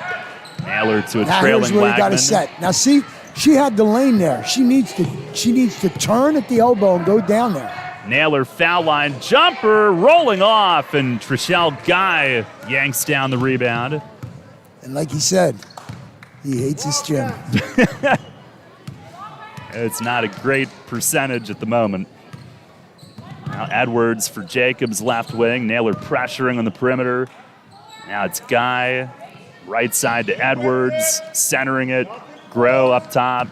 Naylor to a now trailing here's where Wagman. you got to set. Now see, she had the lane there. She needs to turn at the elbow and go down there. Naylor foul line jumper rolling off, and Trishelle Guy yanks down the rebound. And like he said, he hates his gym. It's not a great percentage at the moment. Now Edwards for Jacobs left wing. Naylor pressuring on the perimeter. Now it's Guy, right side to Edwards, centering it. Groh up top.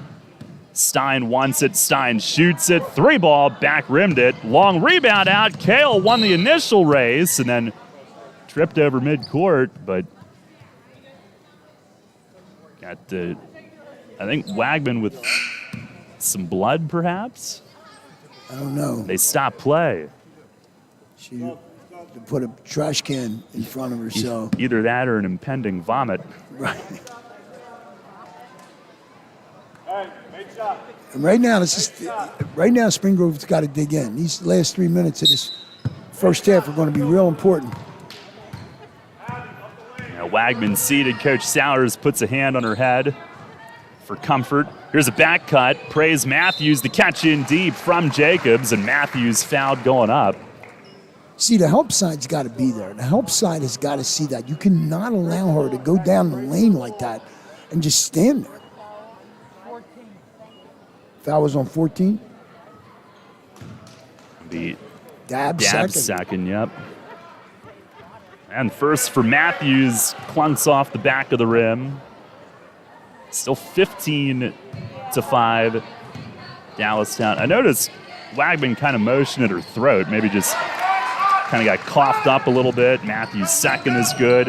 Stein wants it. Stein shoots it. 3-ball, back rimmed it. Long rebound out. Kale won the initial race and then tripped over midcourt, but got I think Wagman with some blood, perhaps? I don't know. They stopped play. She put a trash can in front of herself. Either that or an impending vomit. Right. And right now, Spring Grove's got to dig in. These last 3 minutes of this first half are going to be real important. Now Wagman seated. Coach Sowers puts a hand on her head for comfort. Here's a back cut. Praise Matthews. The catch in deep from Jacobs, and Matthews fouled going up. See, the help side's got to be there. The help side has got to see that. You cannot allow her to go down the lane like that and just stand there. Foul was on 14. The Dab second, yep. And first for Matthews, clunks off the back of the rim. Still 15-5, Dallastown. I noticed Wagman kind of motioned at her throat, maybe just kind of got coughed up a little bit. Matthews' second is good.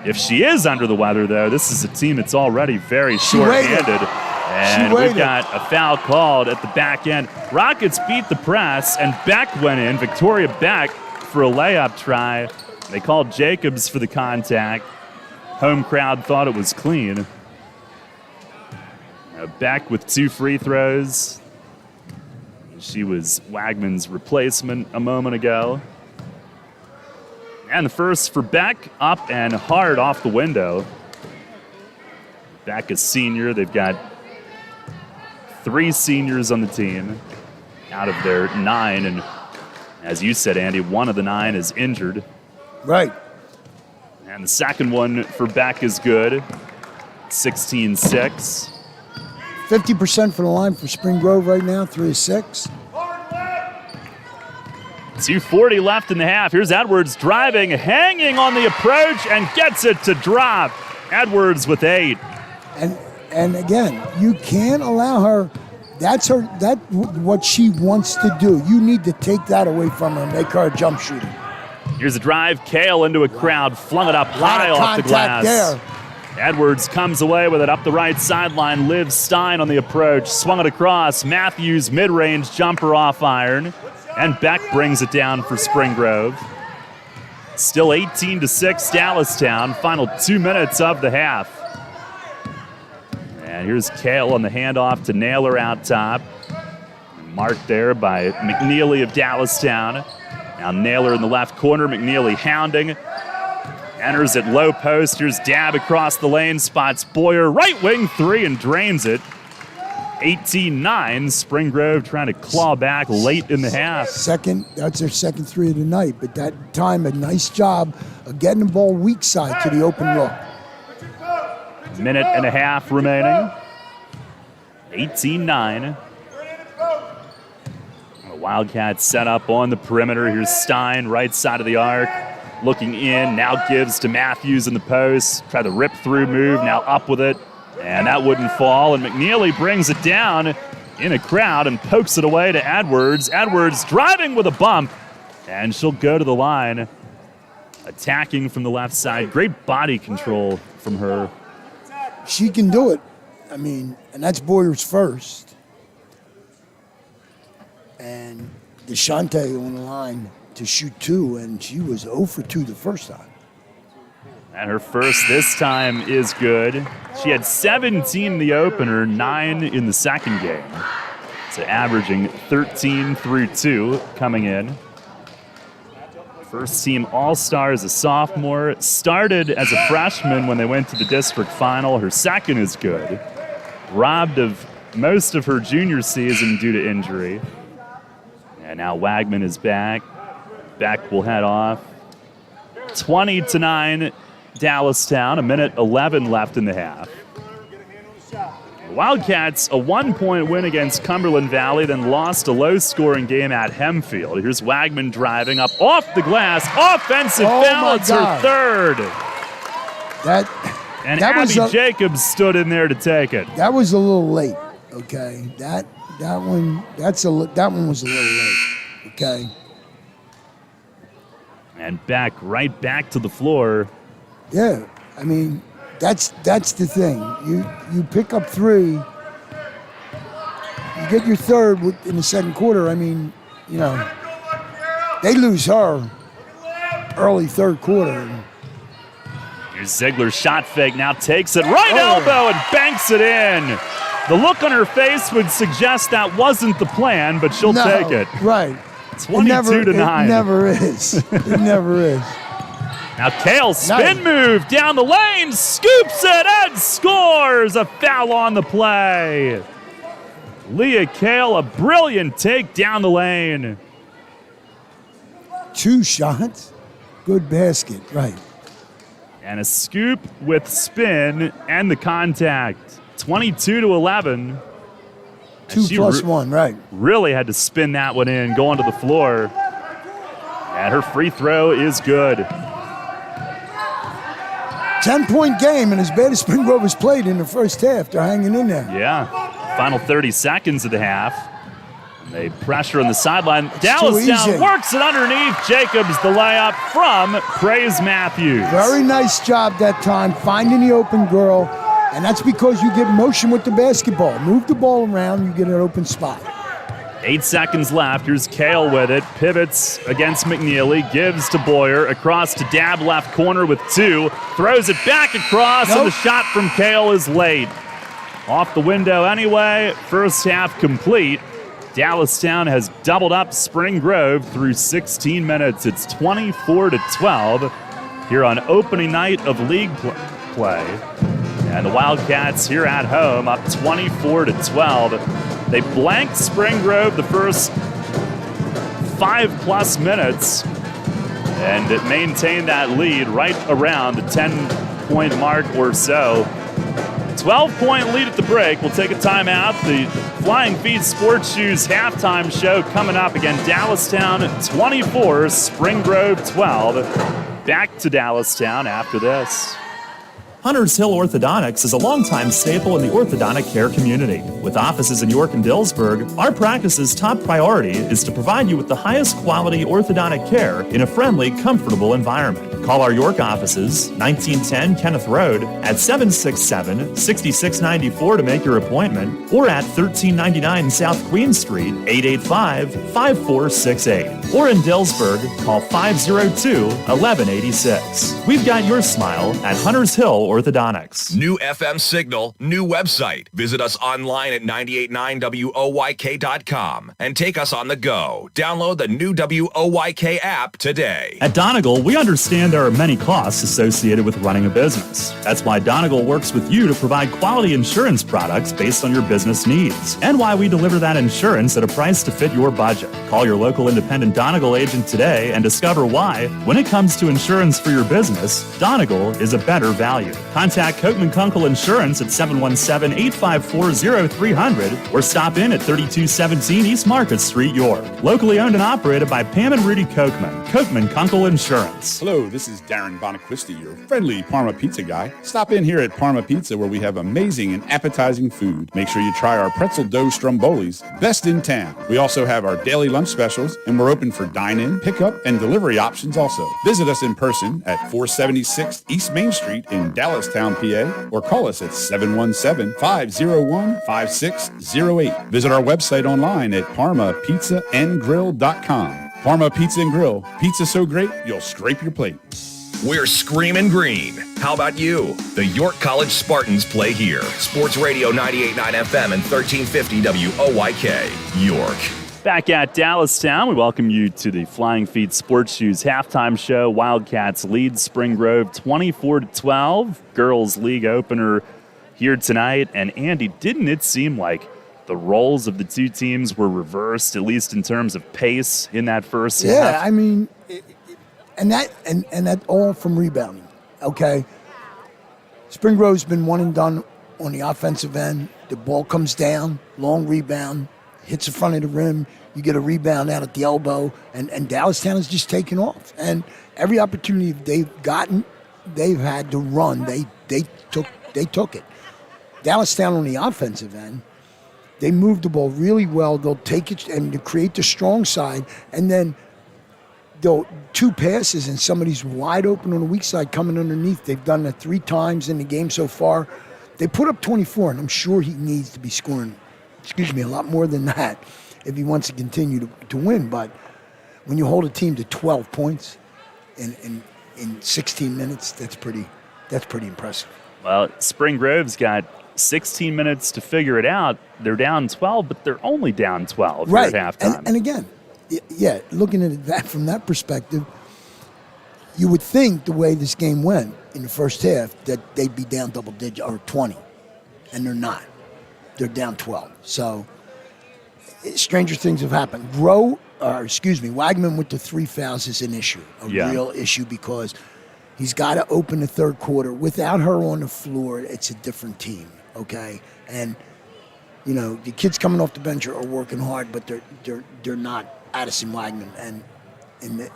If she is under the weather, though, this is a team that's already very short-handed. And we've got a foul called at the back end. Rockets beat the press, and Beck went in, Victoria Beck, for a layup try. They called Jacobs for the contact. Home crowd thought it was clean. Beck with 2 free throws. She was Wagman's replacement a moment ago. And the first for Beck, up and hard off the window. Beck is senior. They've got 3 seniors on the team out of their 9. And as you said, Andy, one of the 9 is injured. Right. And the second one for Beck is good. 16-6. 50% for the line for Spring Grove right now, 3 of 6. 2:40 left in the half. Here's Edwards driving, hanging on the approach, and gets it to drop. Edwards with 8. And again, you can't allow her. That's what she wants to do. You need to take that away from her and make her a jump shooter. Here's a drive. Kale into a crowd, flung it up high off the glass. There. Edwards comes away with it up the right sideline. Liv Stein on the approach, swung it across. Matthews mid-range jumper off iron. And Beck brings it down for Spring Grove. Still 18-6 Dallastown. Final 2 minutes of the half. And here's Kale on the handoff to Naylor out top. Marked there by McNeely of Dallastown. Now Naylor in the left corner. McNeely hounding. Enters at low post. Here's Dab across the lane. Spots Boyer. Right wing 3 and drains it. 18-9, Spring Grove trying to claw back late in the half. That's their second 3 of the night, but that time a nice job of getting the ball weak side to the open look. Minute and a half remaining. 18-9. The Wildcats set up on the perimeter. Here's Stein, right side of the arc. Looking in, now gives to Matthews in the post. Try the rip through move, now up with it. And that wouldn't fall, and McNeely brings it down in a crowd and pokes it away to Edwards. Edwards driving with a bump, and she'll go to the line, attacking from the left side. Great body control from her. She can do it. I mean, and that's Boyer's first. And DeShante on the line to shoot 2, and she was 0 for 2 the first time. And her first this time is good. She had 17 in the opener, 9 in the second game. So averaging 13 through 2 coming in. First team All-Star as a sophomore. Started as a freshman when they went to the district final. Her second is good. Robbed of most of her junior season due to injury. And now Wagman is back. Beck will head off. 20-9. Dallastown, 1:11 left in the half. Wildcats, a 1-point win against Cumberland Valley, then lost a low-scoring game at Hempfield. Here's Wagman driving up off the glass. Offensive foul, it's her third. And Abby Jacobs stood in there to take it. That was a little late, okay? That one was a little late, okay? And back, right back to the floor. Yeah, I mean, that's the thing. You pick up 3, you get your third in the second quarter. I mean, you know, they lose her early third quarter. Here's Ziegler's shot fake, now takes it right elbow and banks it in. The look on her face would suggest that wasn't the plan, but she'll take it. Right. 22-9. It never is. It never is. Now Kale, spin move down the lane, scoops it and scores! A foul on the play. Leah Kale, a brilliant take down the lane. 2 shots, good basket, right. And a scoop with spin and the contact. 22-11. 2 plus 1, right. Really had to spin that one in, going to the floor. And her free throw is good. 10-point game, and as bad as Spring Grove has played in the first half, they're hanging in there. Yeah. Final 30 seconds of the half. They pressure on the sideline. Dallastown works it underneath. Jacobs, the layup from Praise Matthews. Very nice job that time, finding the open girl, and that's because you get motion with the basketball. Move the ball around, you get an open spot. 8 seconds left. Here's Kale with it. Pivots against McNeely. Gives to Boyer. Across to Dab, left corner with 2. Throws it back across, and the shot from Kale is late. Off the window anyway. First half complete. Dallastown has doubled up Spring Grove through 16 minutes. It's 24-12 here on opening night of league play. And the Wildcats here at home up 24-12. They blanked Spring Grove the first 5+ minutes and maintained that lead right around the 10-point mark or so. 12-point lead at the break. We'll take a timeout. The Flying Feet Sports Shoes halftime show coming up again. Dallastown 24, Spring Grove 12. Back to Dallastown after this. Hunters Hill Orthodontics is a longtime staple in the orthodontic care community. With offices in York and Dillsburg, our practice's top priority is to provide you with the highest quality orthodontic care in a friendly, comfortable environment. Call our York offices, 1910 Kenneth Road, at 767-6694 to make your appointment, or at 1399 South Queen Street, 885-5468. Or in Dillsburg, call 502-1186. We've got your smile at Hunters Hill Orthodontics. New FM signal, new website. Visit us online at 989WOYK.com and take us on the go. Download the new WOYK app today. At Donegal, we understand there are many costs associated with running a business. That's why Donegal works with you to provide quality insurance products based on your business needs, and why we deliver that insurance at a price to fit your budget. Call your local independent Donegal agent today and discover why, when it comes to insurance for your business, Donegal is a better value. Contact Coatman Kunkel Insurance at 717-854-0300 or stop in at 3217 East Market Street, York. Locally owned and operated by Pam and Rudy Coatman. Coatman Kunkel Insurance. Hello, this is Darren Bonaquisti, your friendly Parma pizza guy. Stop in here at Parma Pizza where we have amazing and appetizing food. Make sure you try our pretzel dough strombolis, best in town. We also have our daily lunch specials, and we're open for dine-in, pickup, and delivery options also. Visit us in person at 476 East Main Street in Dallastown, PA, or call us at 717-501-5608. Visit our website online at parmapizzaandgrill.com. Parma Pizza and Grill. Pizza so great, you'll scrape your plate. We're screaming green. How about you? The York College Spartans play here. Sports Radio 98.9 FM and 1350 WOYK, York. Back at Dallastown, we welcome you to the Flying Feet Sports Shoes halftime show. Wildcats lead Spring Grove 24-12. Girls League opener here tonight. And Andy, didn't it seem like the roles of the two teams were reversed, at least in terms of pace in that first half? Yeah, I mean, and that all from rebounding, okay? Spring Grove's been one and done on the offensive end. The ball comes down, long rebound, hits the front of the rim, you get a rebound out at the elbow, and Dallastown has just taken off. And every opportunity they've gotten, they've had to run. They took it. Dallastown on the offensive end, they move the ball really well. They'll take it and create the strong side, and then they'll two passes and somebody's wide open on the weak side coming underneath. They've done that 3 times in the game so far. They put up 24, and I'm sure he needs to be scoring, a lot more than that if he wants to continue to win. But when you hold a team to 12 points in 16 minutes, that's pretty impressive. Well, Spring Grove's got 16 minutes to figure it out. They're down 12, but they're only down 12 right at halftime. And again, yeah, looking at that from that perspective, you would think the way this game went in the first half that they'd be down double digit or 20, and they're not. They're down 12. So stranger things have happened. Wagman with the 3 fouls is an issue, real issue, because he's got to open the third quarter. Without her on the floor, it's a different team, okay? And, you know, the kids coming off the bench are working hard, but they're not Addison Wagman. And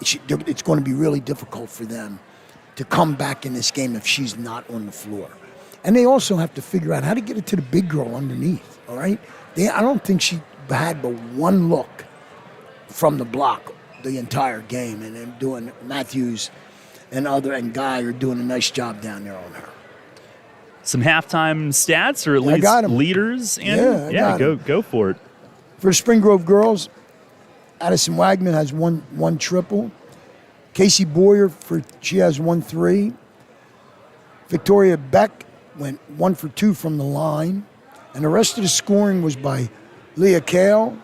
it's going to be really difficult for them to come back in this game if she's not on the floor. And they also have to figure out how to get it to the big girl underneath, all right? I don't think she had but one look from the block the entire game, and then doing Matthews and Guy are doing a nice job down there on her. Some halftime stats, or at least leaders? Andy? Yeah, go for it. For Spring Grove girls, Addison Wagman has one triple. Casey Boyer, she has 1 3. Victoria Beck went 1 for 2 from the line. And the rest of the scoring was by Leah Kale,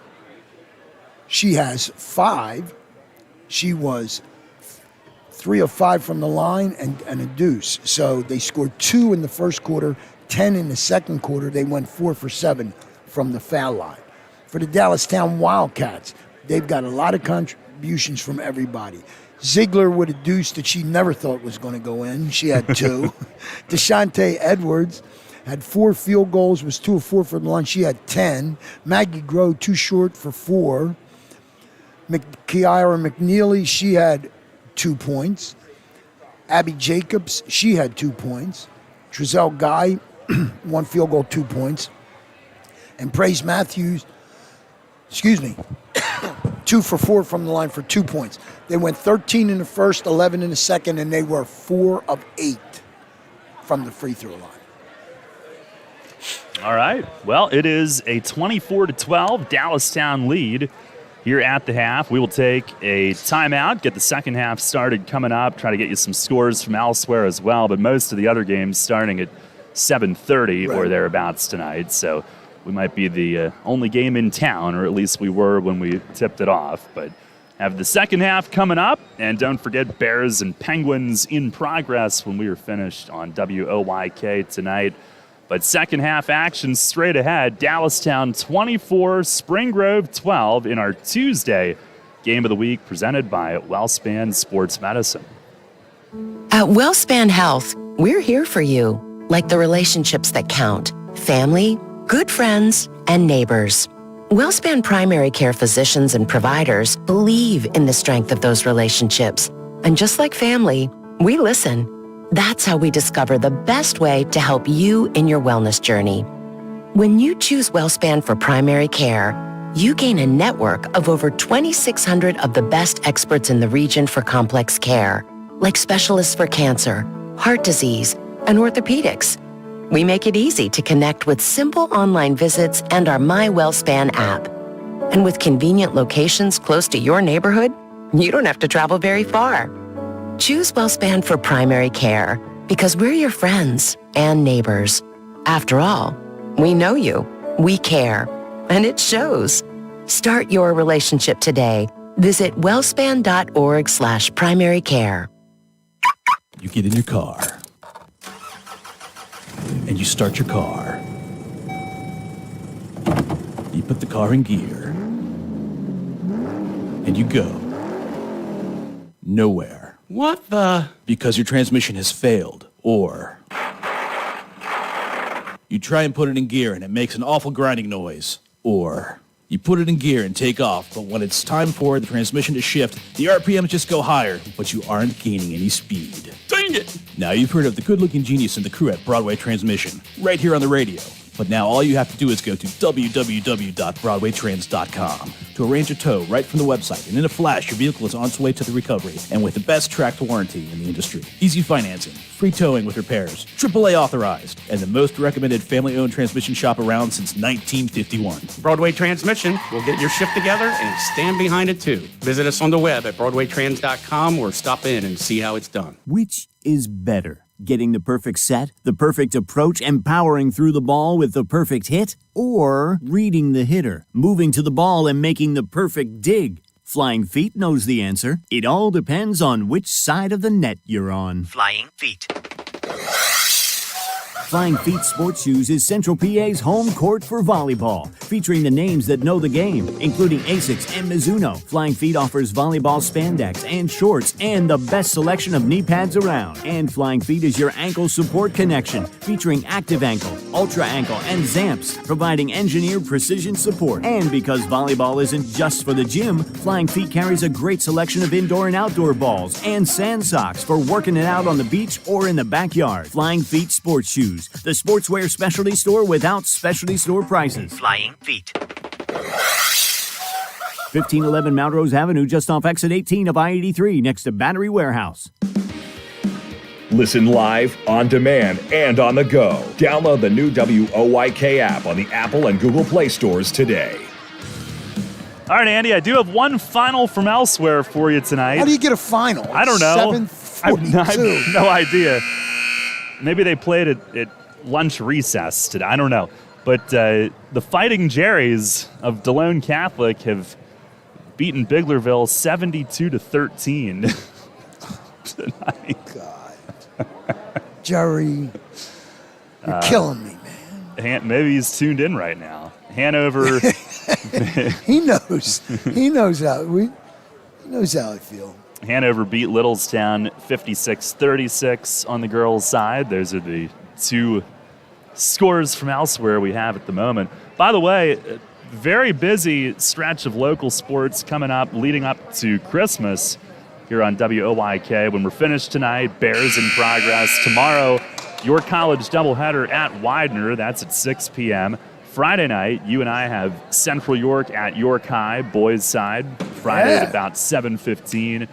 She has 5. She was 3 of 5 from the line and a deuce. So they scored 2 in the first quarter, 10 in the second quarter. They went 4 for 7 from the foul line. For the Dallastown Wildcats, they've got a lot of contributions from everybody. Ziegler with a deuce that she never thought was going to go in. She had 2. Deshante Edwards had 4 field goals, was 2 of 4 from the line. She had 10. Maggie Groh, too short for 4. Kiara McNeely, she had 2 points. Abby Jacobs, she had 2 points. Trezell Guy, 1 field goal, 2 points. And Praise Matthews, 2 for 4 from the line for 2 points. They went 13 in the first, 11 in the second, and they were 4 of 8 from the free throw line. All right. Well, it is a 24-12 Dallastown lead here at the half. We will take a timeout, get the second half started coming up, try to get you some scores from elsewhere as well, but most of the other games starting at 7:30 or thereabouts tonight, so we might be the only game in town, or at least we were when we tipped it off. But have the second half coming up, and don't forget Bears and Penguins in progress when we are finished on WOYK tonight. But second half action straight ahead. Dallastown 24, Spring Grove 12 in our Tuesday game of the week presented by WellSpan Sports Medicine. At WellSpan Health, we're here for you, like the relationships that count, family, good friends, and neighbors. WellSpan primary care physicians and providers believe in the strength of those relationships. And just like family, we listen. That's how we discover the best way to help you in your wellness journey. When you choose WellSpan for primary care, you gain a network of over 2,600 of the best experts in the region for complex care, like specialists for cancer, heart disease, and orthopedics. We make it easy to connect with simple online visits and our My WellSpan app. And with convenient locations close to your neighborhood, you don't have to travel very far. Choose WellSpan for primary care because we're your friends and neighbors. After all, we know you, we care, and it shows. Start your relationship today. Visit wellspan.org/primary care. You get in your car, and you start your car. You put the car in gear, and you go nowhere. What the? Because your transmission has failed, or you try and put it in gear and it makes an awful grinding noise, or you put it in gear and take off, but when it's time for the transmission to shift, the RPMs just go higher, but you aren't gaining any speed. Dang it! Now you've heard of the good-looking genius and the crew at Broadway Transmission, right here on the radio. But now all you have to do is go to www.broadwaytrans.com to arrange a tow right from the website, and in a flash, your vehicle is on its way to the recovery, and with the best tracked warranty in the industry. Easy financing, free towing with repairs, AAA authorized, and the most recommended family-owned transmission shop around since 1951. Broadway Transmission will get your shift together and stand behind it too. Visit us on the web at broadwaytrans.com or stop in and see how it's done. Which is better? Getting the perfect set, the perfect approach, and powering through the ball with the perfect hit? Or reading the hitter, moving to the ball, and making the perfect dig? Flying Feet knows the answer. It all depends on which side of the net you're on. Flying Feet. Flying Feet Sports Shoes is Central PA's home court for volleyball, featuring the names that know the game, including Asics and Mizuno. Flying Feet offers volleyball spandex and shorts and the best selection of knee pads around. And Flying Feet is your ankle support connection, featuring Active Ankle, Ultra Ankle, and Zamps, providing engineered precision support. And because volleyball isn't just for the gym, Flying Feet carries a great selection of indoor and outdoor balls and sand socks for working it out on the beach or in the backyard. Flying Feet Sports Shoes, the sportswear specialty store without specialty store prices. Flying Feet. 1511 Melrose Avenue, just off exit 18 of I-83, next to Battery Warehouse. Listen live, on demand, and on the go. Download the new WOYK app on the Apple and Google Play stores today. All right, Andy, I do have one final from elsewhere for you tonight. How do you get a final? I don't know. 7:42. I have no idea. Maybe they played at lunch recess today. I don't know. But the Fighting Jerrys of DeLone Catholic have beaten Biglerville 72-13 tonight. God. Jerry, you're killing me, man. Maybe he's tuned in right now. Hanover. He knows. He knows how I feel. Hanover beat Littlestown 56-36 on the girls' side. Those are the two scores from elsewhere we have at the moment. By the way, very busy stretch of local sports coming up, leading up to Christmas here on WOYK. When we're finished tonight, Bears in progress. Tomorrow, York College doubleheader at Widener. That's at 6 p.m. Friday night, you and I have Central York at York High, boys' side. Friday at about 7:15.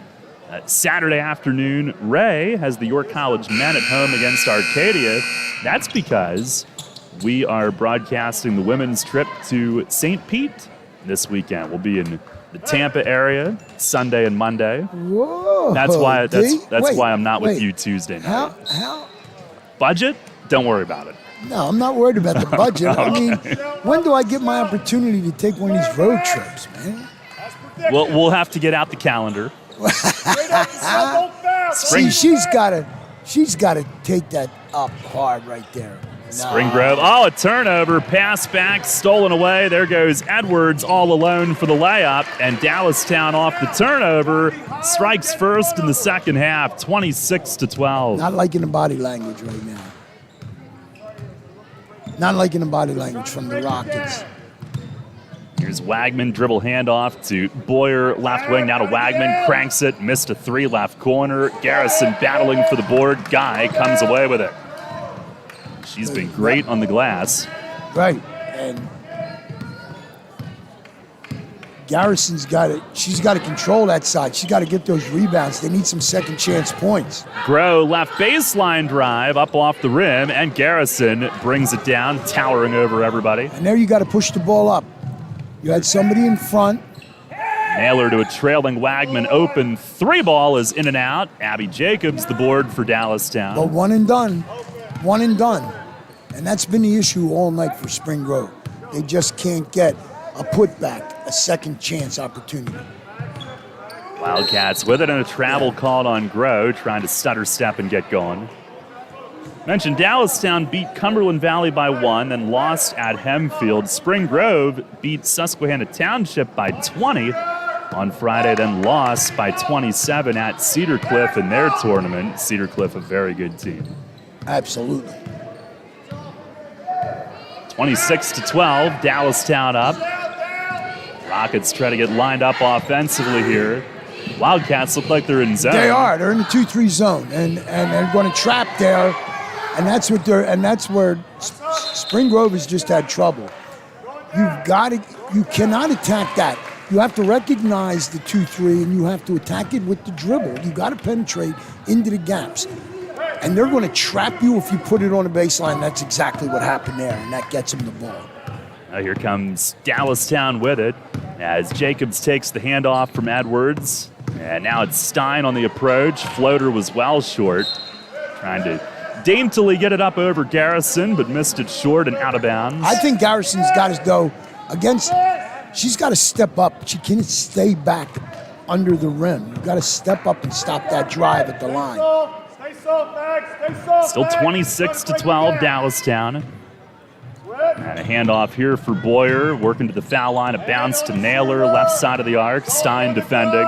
Saturday afternoon, Ray has the York College men at home against Arcadia. That's because we are broadcasting the women's trip to St. Pete this weekend. We'll be in the Tampa area Sunday and Monday. Whoa! That's why I'm not with you Tuesday night. How? Budget? Don't worry about it. No, I'm not worried about the budget. I mean, when do I get my opportunity to take one of these road trips, man? We'll have to get out the calendar. See, she's got to take that up hard right there. Spring Grove. Oh, a turnover. Pass back, stolen away. There goes Edwards all alone for the layup. And Dallastown off the turnover. Strikes first in the second half, 26-12. Not liking the body language right now. Not liking the body language from the Rockets. Here's Wagman, dribble handoff to Boyer, left wing, now to Wagman, cranks it, missed a three, left corner. Garrison battling for the board. Guy comes away with it. She's been great on the glass. Right, and Garrison's got it. She's got to control that side. She's got to get those rebounds. They need some second chance points. Groh left baseline drive up off the rim, and Garrison brings it down, towering over everybody. And there you got to push the ball up. You had somebody in front. Naylor to a trailing Wagman. Open three ball is in and out. Abby Jacobs the board for Dallastown. But one and done. One and done. And that's been the issue all night for Spring Grove. They just can't get a putback, a second chance opportunity. Wildcats with it, and a travel called on Groh, trying to stutter step and get going. Mentioned Dallastown beat Cumberland Valley by 1, then lost at Hemfield. Spring Grove beat Susquehanna Township by 20 on Friday, then lost by 27 at Cedar Cliff in their tournament. Cedar Cliff, a very good team. Absolutely. 26-12, Dallastown up. Rockets try to get lined up offensively here. Wildcats look like they're in zone. They are. They're in the 2-3 zone, and they're going to trap there. And that's where Spring Grove has just had trouble. You cannot attack that. You have to recognize the 2-3, and you have to attack it with the dribble. You got to penetrate into the gaps. And they're going to trap you if you put it on the baseline. That's exactly what happened there, and that gets them the ball. Now here comes Dallastown with it as Jacobs takes the handoff from Edwards. And now it's Stein on the approach. Floater was well short. Trying to daintily get it up over Garrison, but missed it short and out of bounds. I think Garrison's got to go against. She's got to step up. She can't stay back under the rim. You've got to step up and stop that drive at the line. Still 26-12, Dallastown. And a handoff here for Boyer, working to the foul line. A bounce to Naylor, left side of the arc. Stein defending.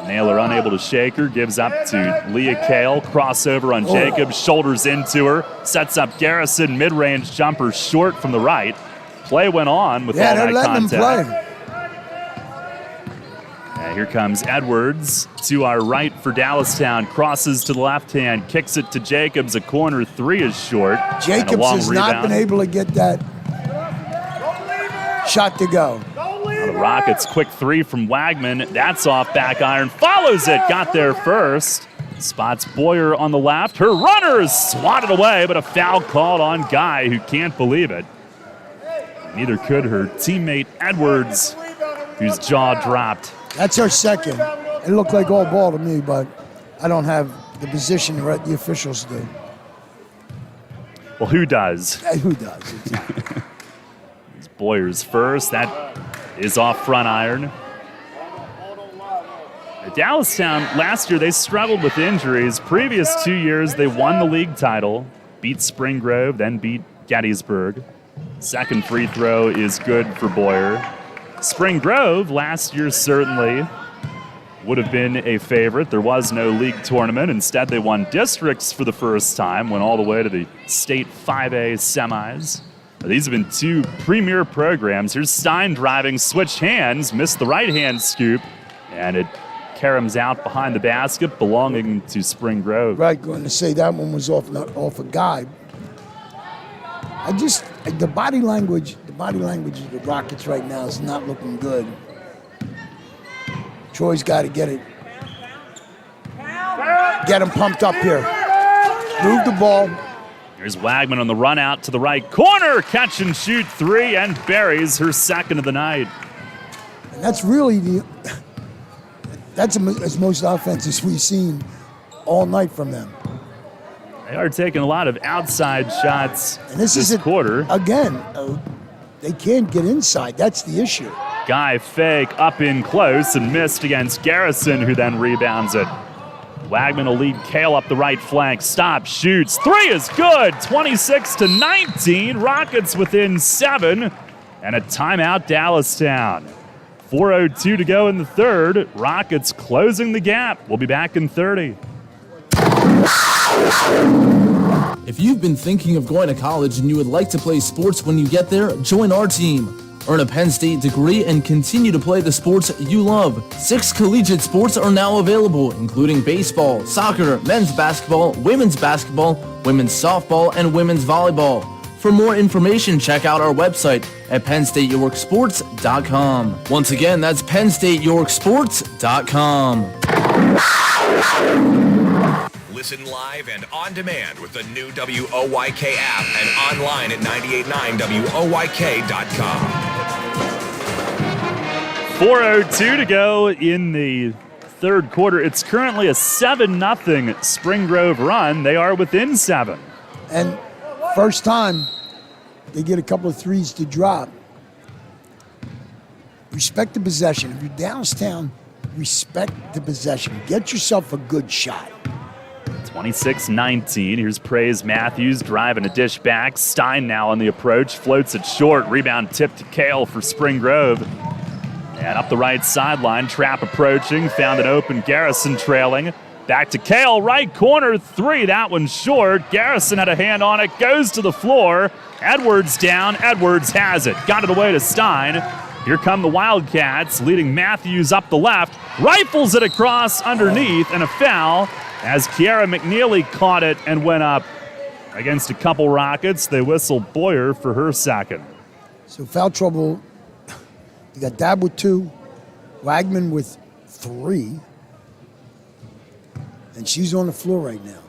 Naylor unable to shake her, gives up to Leah Kale. Crossover on Jacobs, shoulders into her. Sets up Garrison, mid-range jumper short from the right. Play went on with all that contact. They're letting them play. And here comes Edwards to our right for Dallastown. Crosses to the left hand, kicks it to Jacobs. A corner three is short. Jacobs has not been able to get that shot to go. The Rockets, quick three from Wagman. That's off back iron. Follows it. Got there first. Spots Boyer on the left. Her runner is swatted away, but a foul called on Guy, who can't believe it. Neither could her teammate Edwards, whose jaw dropped. That's our second. It looked like all ball to me, but I don't have the position the officials do. Well, who does? Who does? Exactly. Boyer's first. That is off front iron. Dallastown, last year, they struggled with injuries. Previous 2 years, they won the league title, beat Spring Grove, then beat Gettysburg. Second free throw is good for Boyer. Spring Grove, last year, certainly would have been a favorite. There was no league tournament. Instead, they won districts for the first time, went all the way to the state 5A semis. These have been two premier programs. Here's Stein driving, switched hands, missed the right-hand scoop, and it caroms out behind the basket, belonging to Spring Grove. Right, going to say that one was off a guy. The body language of the Rockets right now is not looking good. Troy's got to get him pumped up here. Move the ball. Here's Wagman on the run out to the right corner. Catch and shoot three, and buries her second of the night. And that's really that's as most offenses we've seen all night from them. They are taking a lot of outside shots and this quarter. Again, they can't get inside. That's the issue. Guy fake up in close and missed against Garrison, who then rebounds it. Wagman will lead Kale up the right flank. Stop, shoots. Three is good. 26-19. Rockets within 7. And a timeout, Dallastown. 4:02 to go in the third. Rockets closing the gap. We'll be back in 30. If you've been thinking of going to college and you would like to play sports when you get there, join our team. Earn a Penn State degree and continue to play the sports you love. 6 collegiate sports are now available, including baseball, soccer, men's basketball, women's softball, and women's volleyball. For more information, check out our website at PennStateYorkSports.com. Once again, that's PennStateYorkSports.com. Listen live and on demand with the new WOYK app and online at 989WOYK.com. 4:02 to go in the third quarter. It's currently a 7-0 Spring Grove run. They are within 7. And first time they get a couple of threes to drop. Respect the possession. If you're Dallastown, respect the possession. Get yourself a good shot. 26-19. Here's Praise Matthews driving a dish back. Stein now on the approach. Floats it short. Rebound tip to Kale for Spring Grove. And up the right sideline. Trap approaching. Found an open Garrison trailing. Back to Kale. Right corner. 3. That one's short. Garrison had a hand on it. Goes to the floor. Edwards down. Edwards has it. Got it away to Stein. Here come the Wildcats, leading Matthews up the left. Rifles it across underneath, and a foul as Kiara McNeely caught it and went up against a couple Rockets. They whistle Boyer for her second. So foul trouble. You got Dab with 2, Wagman with 3, and she's on the floor right now.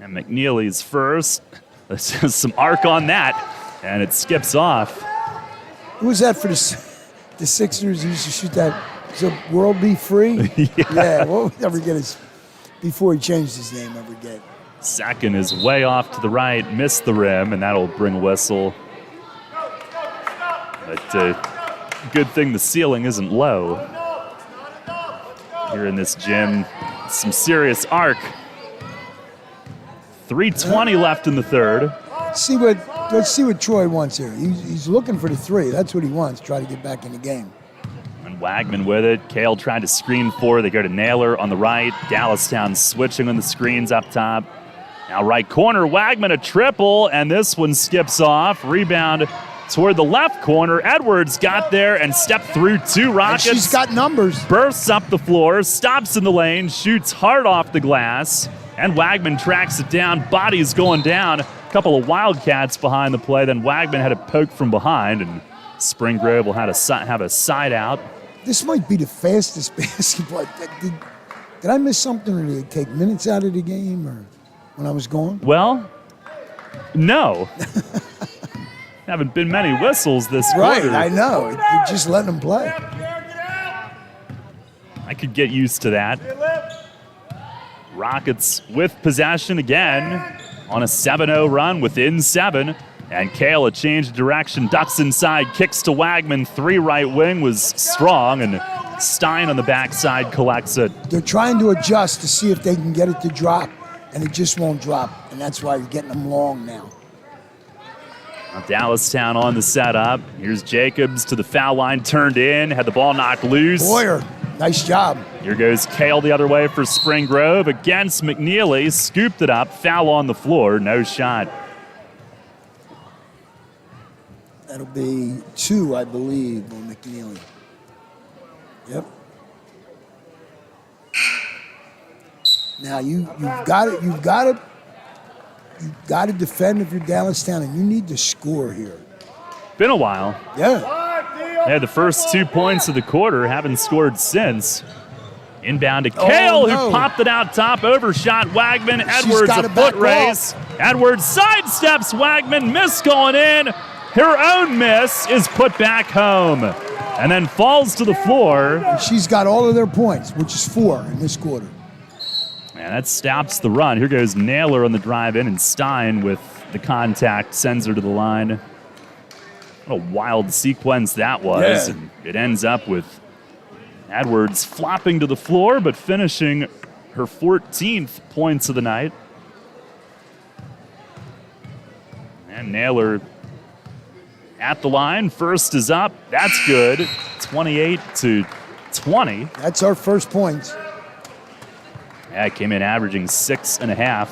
And McNeely's first. There's some arc on that, and it skips off. Who was that for the Sixers? He used to shoot that. So World Be Free? Yeah, what would ever get his, before he changed his name, ever get? Second is way off to the right, missed the rim, and that'll bring a whistle. But good thing the ceiling isn't low. Here in this gym, some serious arc. 3:20 left in the third. Let's see what Troy wants here. He's looking for the 3. That's what he wants, try to get back in the game. And Wagman with it. Kale trying to screen 4. They go to Naylor on the right. Dallastown switching on the screens up top. Now right corner, Wagman a triple, and this one skips off. Rebound toward the left corner. Edwards got there and stepped through 2 Rockets. And she's got numbers. Bursts up the floor, stops in the lane, shoots hard off the glass, and Wagman tracks it down. Body's going down. A couple of Wildcats behind the play. Then Wagman had a poke from behind, and Spring Grove will have a side out. This might be the fastest basketball. Did I miss something, or did it take minutes out of the game, or when I was gone? Well, no. Haven't been many whistles this quarter. Right, I know. You're just letting them play. I could get used to that. Rockets with possession again on a 7-0 run within 7. And Kale, a change of direction, ducks inside, kicks to Wagman. 3 right wing was strong, and Stein on the backside collects it. They're trying to adjust to see if they can get it to drop, and it just won't drop, and that's why you're getting them long now. Dallastown on the setup. Here's Jacobs to the foul line, turned in, had the ball knocked loose. Boyer, nice job. Here goes Kale the other way for Spring Grove against McNeely. Scooped it up, foul on the floor, no shot. That'll be 2, I believe, on McNeely. Yep. Now you've got to defend if you're Dallastown, and you need to score here. Been a while. Yeah. They had the first 2 points of the quarter, haven't scored since. Inbound to Kale, who popped it out top, overshot Wagman. Edwards, a foot race. Edwards sidesteps Wagman, miss going in. Her own miss is put back home and then falls to the floor. And she's got all of their points, which is 4 in this quarter. And that stops the run. Here goes Naylor on the drive in, and Stein with the contact sends her to the line. What a wild sequence that was. Yeah. And it ends up with Edwards flopping to the floor, but finishing her 14th points of the night. And Naylor at the line. First is up. That's good. 28-20. That's our first points. Yeah, it came in averaging 6.5.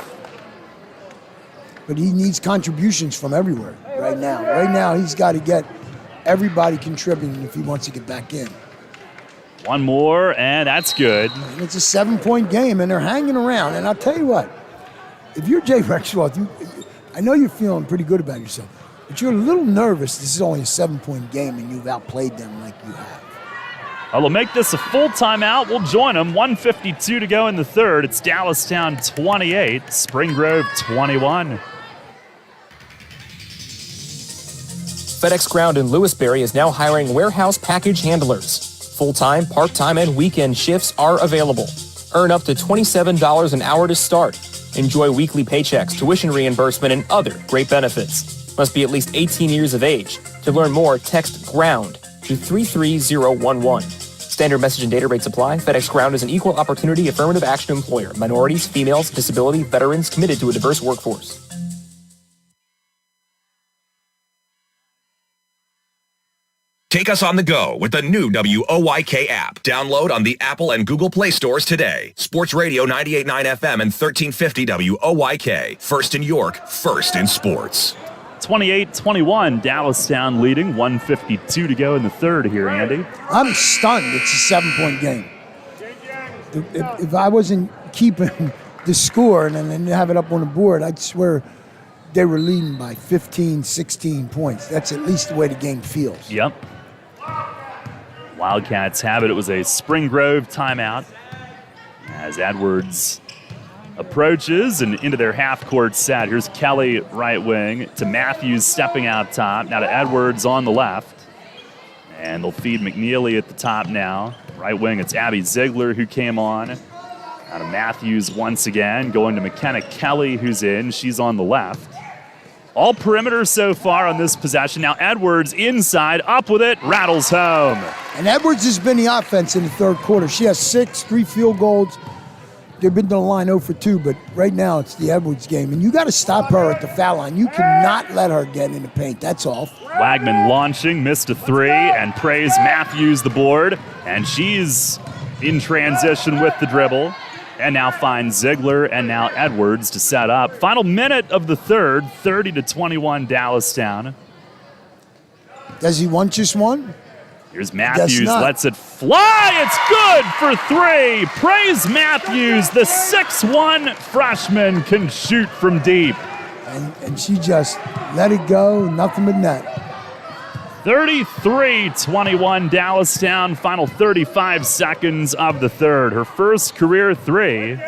But he needs contributions from everywhere right now. Right now, he's got to get everybody contributing if he wants to get back in. One more, and that's good. And it's a 7-point game, and they're hanging around. And I'll tell you what, if you're Jay Rexroth, I know you're feeling pretty good about yourself, but you're a little nervous. This is only a 7-point game, and you've outplayed them like you have. Well, we'll make this a full timeout. We'll join them. 1:52 to go in the third. It's Dallastown 28, Spring Grove 21. FedEx Ground in Lewisberry is now hiring warehouse package handlers. Full-time, part-time, and weekend shifts are available. Earn up to $27 an hour to start. Enjoy weekly paychecks, tuition reimbursement, and other great benefits. Must be at least 18 years of age. To learn more, text GROUND to 33011. Standard message and data rates apply. FedEx Ground is an equal opportunity affirmative action employer. Minorities, females, disability, veterans, committed to a diverse workforce. Take us on the go with the new WOYK app. Download on the Apple and Google Play stores today. Sports Radio 98.9 FM and 1350 WOYK. First in York, first in sports. 28-21, Dallastown leading. 1:52 to go in the third here, Andy. I'm stunned. It's a 7-point game. If I wasn't keeping the score and then have it up on the board, I'd swear they were leading by 15, 16 points. That's at least the way the game feels. Yep. Wildcats have it. It was a Spring Grove timeout as Edwards approaches and into their half-court set. Here's Kelly right wing to Matthews stepping out top. Now to Edwards on the left. And they'll feed McNeely at the top now. Right wing, it's Abby Ziegler who came on. Now to Matthews once again, going to McKenna Kelly who's in. She's on the left. All perimeter so far on this possession. Now Edwards inside, up with it, rattles home. And Edwards has been the offense in the third quarter. She has 6, 3 field goals. They've been to the line 0 for 2, but right now it's the Edwards game. And you got to stop her at the foul line. You cannot let her get in the paint. That's all. Wagman launching, missed a 3, and prays Matthews the board. And she's in transition with the dribble. And now finds Ziegler and now Edwards to set up. Final minute of the third, 30-21 Dallastown. Does he want just one? Here's Matthews, lets it fly. It's good for 3. Praise Matthews, the 6'1 freshman can shoot from deep. And she just let it go, nothing but net. 33-21 Dallastown, final 35 seconds of the third. Her first career 3.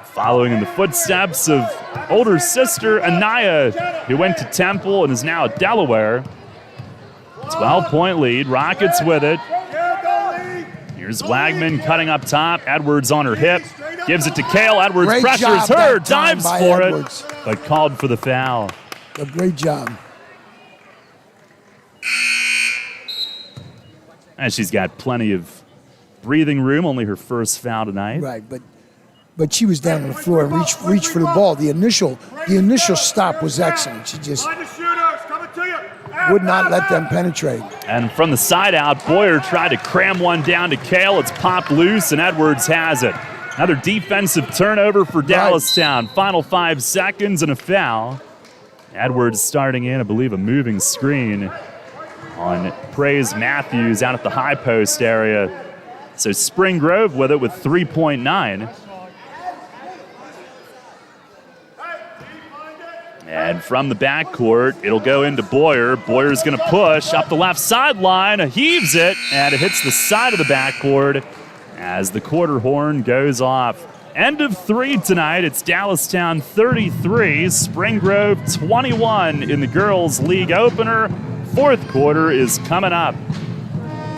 Following in the footsteps of older sister Anaya, who went to Temple and is now at Delaware. 12-point lead, Rockets with it. Here's Wagman cutting up top, Edwards on her hip, gives it to Kale, Edwards Great pressures job her, that time dives by for Edwards. it, but called for the foul. A great job. And she's got plenty of breathing room, only her first foul tonight. Right, but she was down on the floor and reached for the ball. The initial stop was excellent. She just would not let them penetrate. And from the side out, Boyer tried to cram one down to Kale. It's popped loose, and Edwards has it. Another defensive turnover for Dallastown. Final 5 seconds and a foul. Edwards starting in, I believe, a moving screen on Praise Matthews out at the high post area. So Spring Grove with it with 3.9. And from the backcourt, it'll go into Boyer. Boyer's going to push up the left sideline, heaves it, and it hits the side of the backboard as the quarter horn goes off. End of 3 tonight. It's Dallastown 33, Spring Grove 21 in the girls' league opener. Fourth quarter is coming up.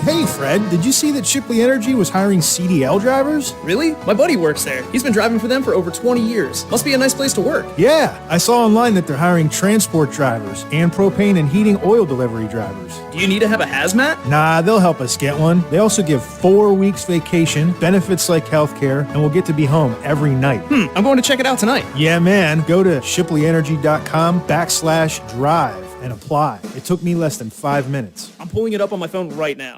Hey, Fred, did you see that Shipley Energy was hiring CDL drivers? Really? My buddy works there. He's been driving for them for over 20 years. Must be a nice place to work. Yeah, I saw online that they're hiring transport drivers and propane and heating oil delivery drivers. Do you need to have a hazmat? Nah, they'll help us get one. They also give 4 weeks vacation, benefits like healthcare, and we'll get to be home every night. I'm going to check it out tonight. Yeah, man. Go to shipleyenergy.com/drive and apply. It took me less than 5 minutes. I'm pulling it up on my phone right now.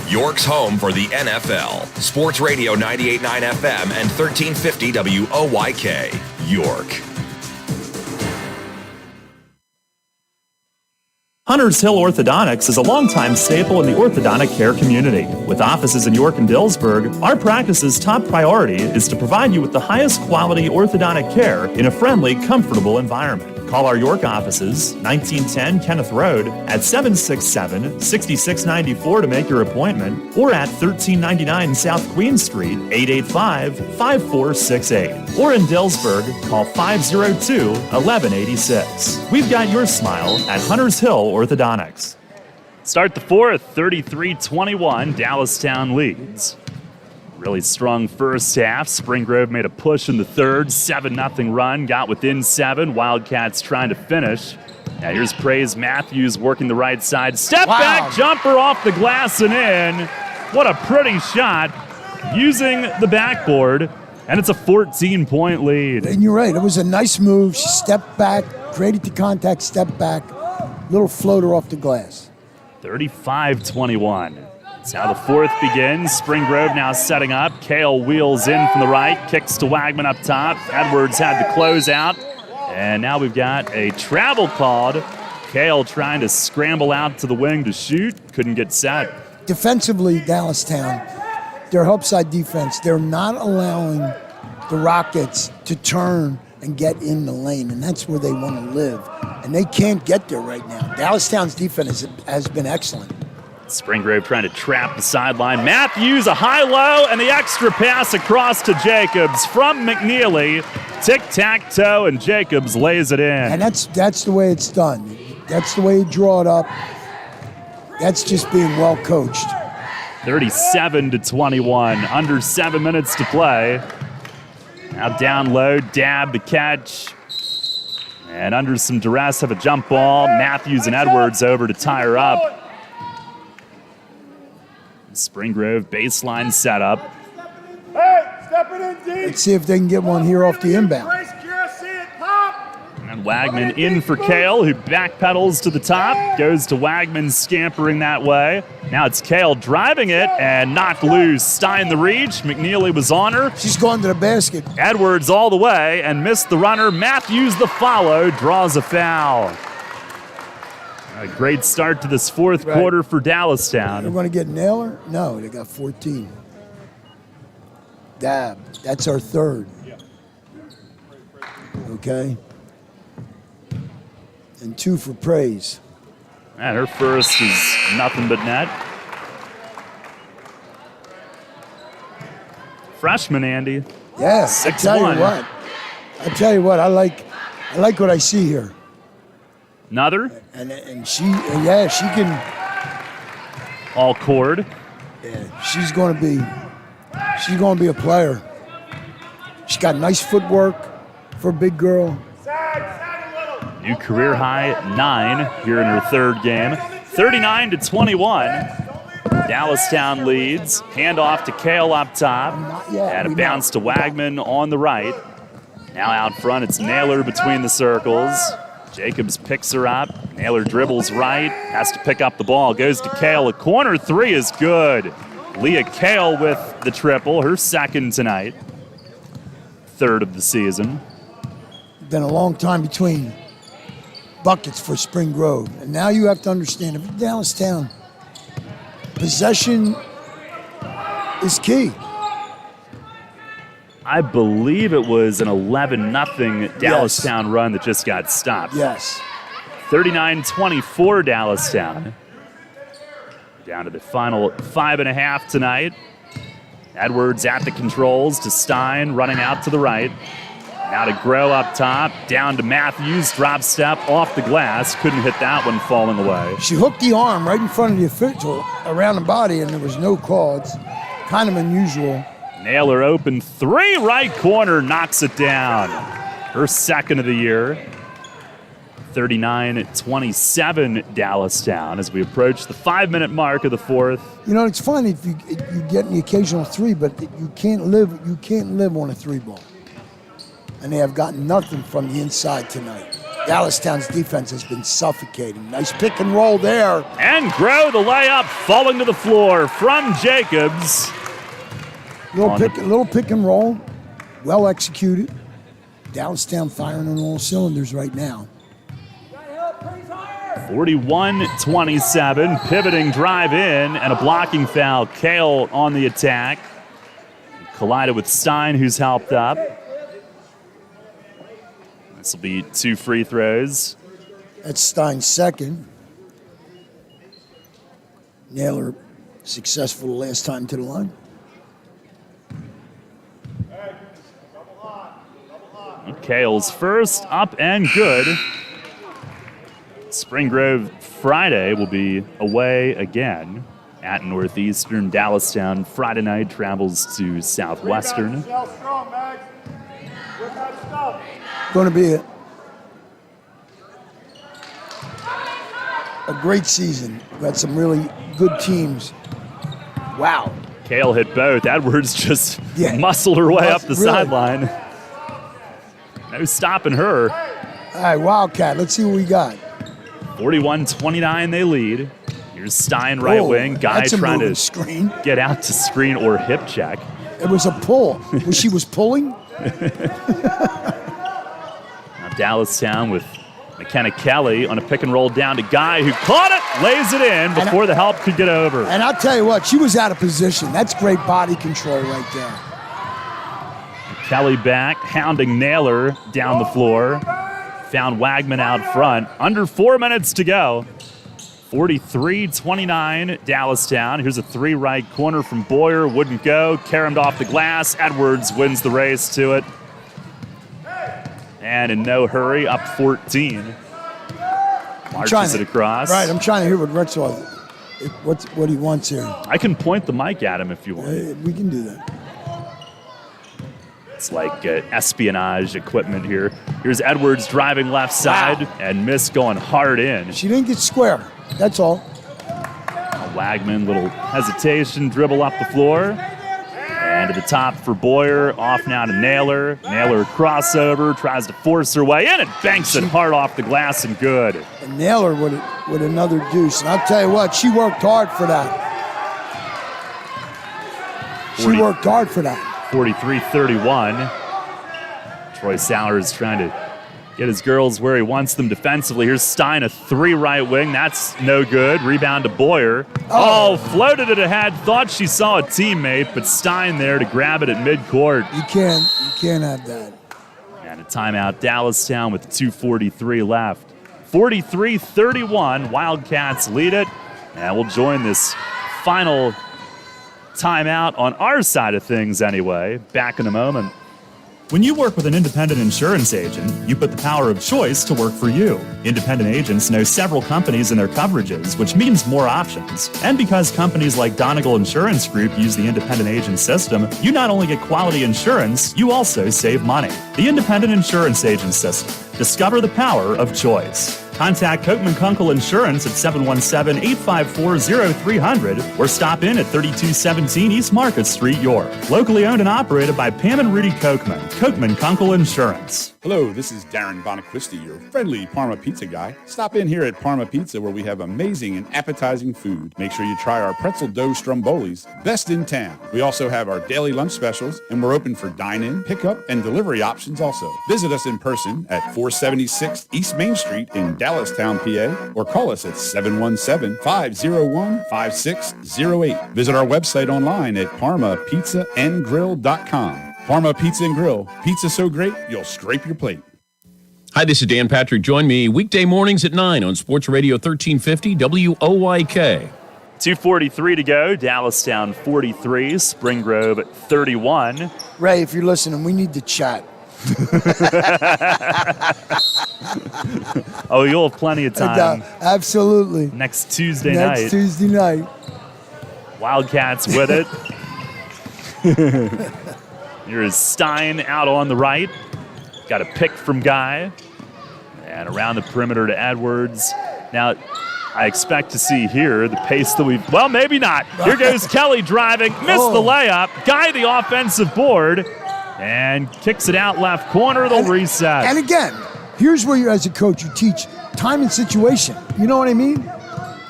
York's home for the NFL. Sports Radio 98.9 FM and 1350 WOYK, York. Hunters Hill Orthodontics is a longtime staple in the orthodontic care community. With offices in York and Dillsburg, our practice's top priority is to provide you with the highest quality orthodontic care in a friendly, comfortable environment. Call our York offices, 1910 Kenneth Road, at 767-6694 to make your appointment, or at 1399 South Queen Street, 885-5468. Or in Dillsburg, call 502-1186. We've got your smile at Hunters Hill Orthodontics. Start the fourth, 33-21, Dallastown leads. Really strong first half. Spring Grove made a push in the third, 7-0 run, got within 7. Wildcats trying to finish. Now here's Praise Matthews working the right side. Step back jumper off the glass and in. What a pretty shot using the backboard. And it's a 14-point lead. And you're right. It was a nice move. She stepped back, created the contact, stepped back. Little floater off the glass. 35-21. That's how the fourth begins. Spring Grove now setting up. Kale wheels in from the right, kicks to Wagman up top. Edwards had the closeout. And now we've got a travel called. Kale trying to scramble out to the wing to shoot. Couldn't get set. Defensively, Dallastown, their help side defense, they're not allowing the Rockets to turn and get in the lane, and that's where they want to live. And they can't get there right now. Dallastown's defense has been excellent. Spring Grove trying to trap the sideline. Matthews, a high-low, and the extra pass across to Jacobs from McNeely. Tic-tac-toe, and Jacobs lays it in. And that's the way it's done. That's the way you draw it up. That's just being well coached. 37-21, under 7 minutes to play. Now down low, Dab the catch. And under some duress have a jump ball. Matthews and Edwards over to tie her up. Spring Grove baseline setup. Let's see if they can get one here off the inbound. And Wagman in for Kale, who backpedals to the top. Goes to Wagman, scampering that way. Now it's Kale driving it and knocked loose. Stein the reach. McNeely was on her. She's going to the basket. Edwards all the way and missed the runner. Matthews the follow, draws a foul. A great start to this fourth quarter for Dallastown. They're going to get Naylor? No, they got 14. Dab, that's our third. Okay. And 2 for Praise. And her first is nothing but net. Freshman, Andy. Yeah, 6'1". I tell you what, I like what I see here. Another? And she can. All cord. Yeah, she's going to be a player. She's got nice footwork for a big girl. New career high 9 here in her third game. 39-21. Dallastown leads. Handoff to Kale up top. And a bounce to Wagman on the right. Now out front, it's Naylor between the circles. Jacobs picks her up. Naylor dribbles right. Has to pick up the ball. Goes to Kale. A corner three is good. Leah Kale with the triple. Her second tonight. Third of the season. Been a long time between buckets for Spring Grove. And now you have to understand, if Dallastown, possession is key. I believe it was an 11-0 Dallastown run that just got stopped. Yes. 39-24 Dallastown. Down to the final 5.5 tonight. Edwards at the controls to Stein, running out to the right. Now to Grow up top, down to Matthews, drop step off the glass. Couldn't hit that one, falling away. She hooked the arm right in front of the official around the body, and there was no call. It's kind of unusual. Naylor open three, right corner, knocks it down. Her second of the year. 39-27 Dallastown as we approach the 5-minute mark of the fourth. You know, it's fun if you get the occasional three, but you can't live on a three ball. And they have gotten nothing from the inside tonight. Dallastown's defense has been suffocating. Nice pick and roll there. And Grow the layup, falling to the floor from Jacobs. Little pick and roll, well executed. Dallastown firing on all cylinders right now. 41-27, pivoting drive in, and a blocking foul. Kale on the attack. Collided with Stein, who's helped up. This will be 2 free throws. That's Stein's second. Naylor successful the last time to the line. Kale's first, up and good. Spring Grove Friday will be away again at Northeastern. Dallastown Friday night travels to Southwestern. Going to be a great season. We've got some really good teams. Wow. Kale hit both. Edwards just muscled her way up the sideline. No stopping her. All right, Wildcat, let's see what we got. 41-29 they lead. Here's Stein right wing. Guy trying to screen. Get out to screen or hip check. It was a pull. She was pulling? Now Dallastown with McKenna Kelly on a pick and roll down to Guy, who caught it, lays it in before the help could get over. And I'll tell you what, she was out of position. That's great body control right there. Kelly back, hounding Naylor down the floor. Found Wagman out front. Under 4 minutes to go. 43-29 Dallastown. Here's a three right corner from Boyer. Wouldn't go. Caromed off the glass. Edwards wins the race to it. And in no hurry, up 14. Marches it across. Right, I'm trying to hear what Retzlaff, what he wants here. I can point the mic at him if you want. We can do that. It's like espionage equipment here. Here's Edwards driving left side and Miss going hard in. She didn't get square. That's all. Wagman, little hesitation, dribble up the floor. And to the top for Boyer, off now to Naylor. Naylor crossover, tries to force her way in and banks it hard off the glass and good. And Naylor with another deuce. And I'll tell you what, she worked hard for that. She worked hard for that. 43-31. Troy Sowers trying to get his girls where he wants them defensively. Here's Stein, a three right wing. That's no good. Rebound to Boyer. Oh, floated it ahead. Thought she saw a teammate, but Stein there to grab it at midcourt. You can't have that. And a timeout, Dallastown with 2:43 left. 43-31, Wildcats lead it. And we'll join this final timeout on our side of things anyway. Back in a moment. When you work with an independent insurance agent, you put the power of choice to work for you. Independent agents know several companies and their coverages, which means more options. And because companies like Donegal Insurance Group use the independent agent system, you not only get quality insurance, you also save money. The independent insurance agent system. Discover the power of choice. Contact Kochman Kunkel Insurance at 717-854-0300 or stop in at 3217 East Market Street, York. Locally owned and operated by Pam and Rudy Kochman. Kochman Kunkel Insurance. Hello, this is Darren Bonaquisti, your friendly Parma Pizza guy. Stop in here at Parma Pizza where we have amazing and appetizing food. Make sure you try our pretzel dough strombolis, best in town. We also have our daily lunch specials, and we're open for dine-in, pickup, and delivery options also. Visit us in person at 476 East Main Street in Dallastown, PA, or call us at 717-501-5608. Visit our website online at parmapizzaandgrill.com. Parma Pizza and Grill. Pizza so great, you'll scrape your plate. Hi, this is Dan Patrick. Join me weekday mornings at 9 on Sports Radio 1350 WOYK. 2:43 to go. Dallastown 43, Spring Grove 31. Ray, if you're listening, we need to chat. Oh, you'll have plenty of time. Absolutely. Next Tuesday night. Next Tuesday night. Wildcats with it. Here's Stein out on the right. Got a pick from Guy. And around the perimeter to Edwards. Now, I expect to see here the pace that we've... Well, maybe not. Here goes Kelly driving. Missed the layup. Guy the offensive board. And kicks it out left corner. They'll reset. And again, here's where you, as a coach, you teach time and situation. You know what I mean?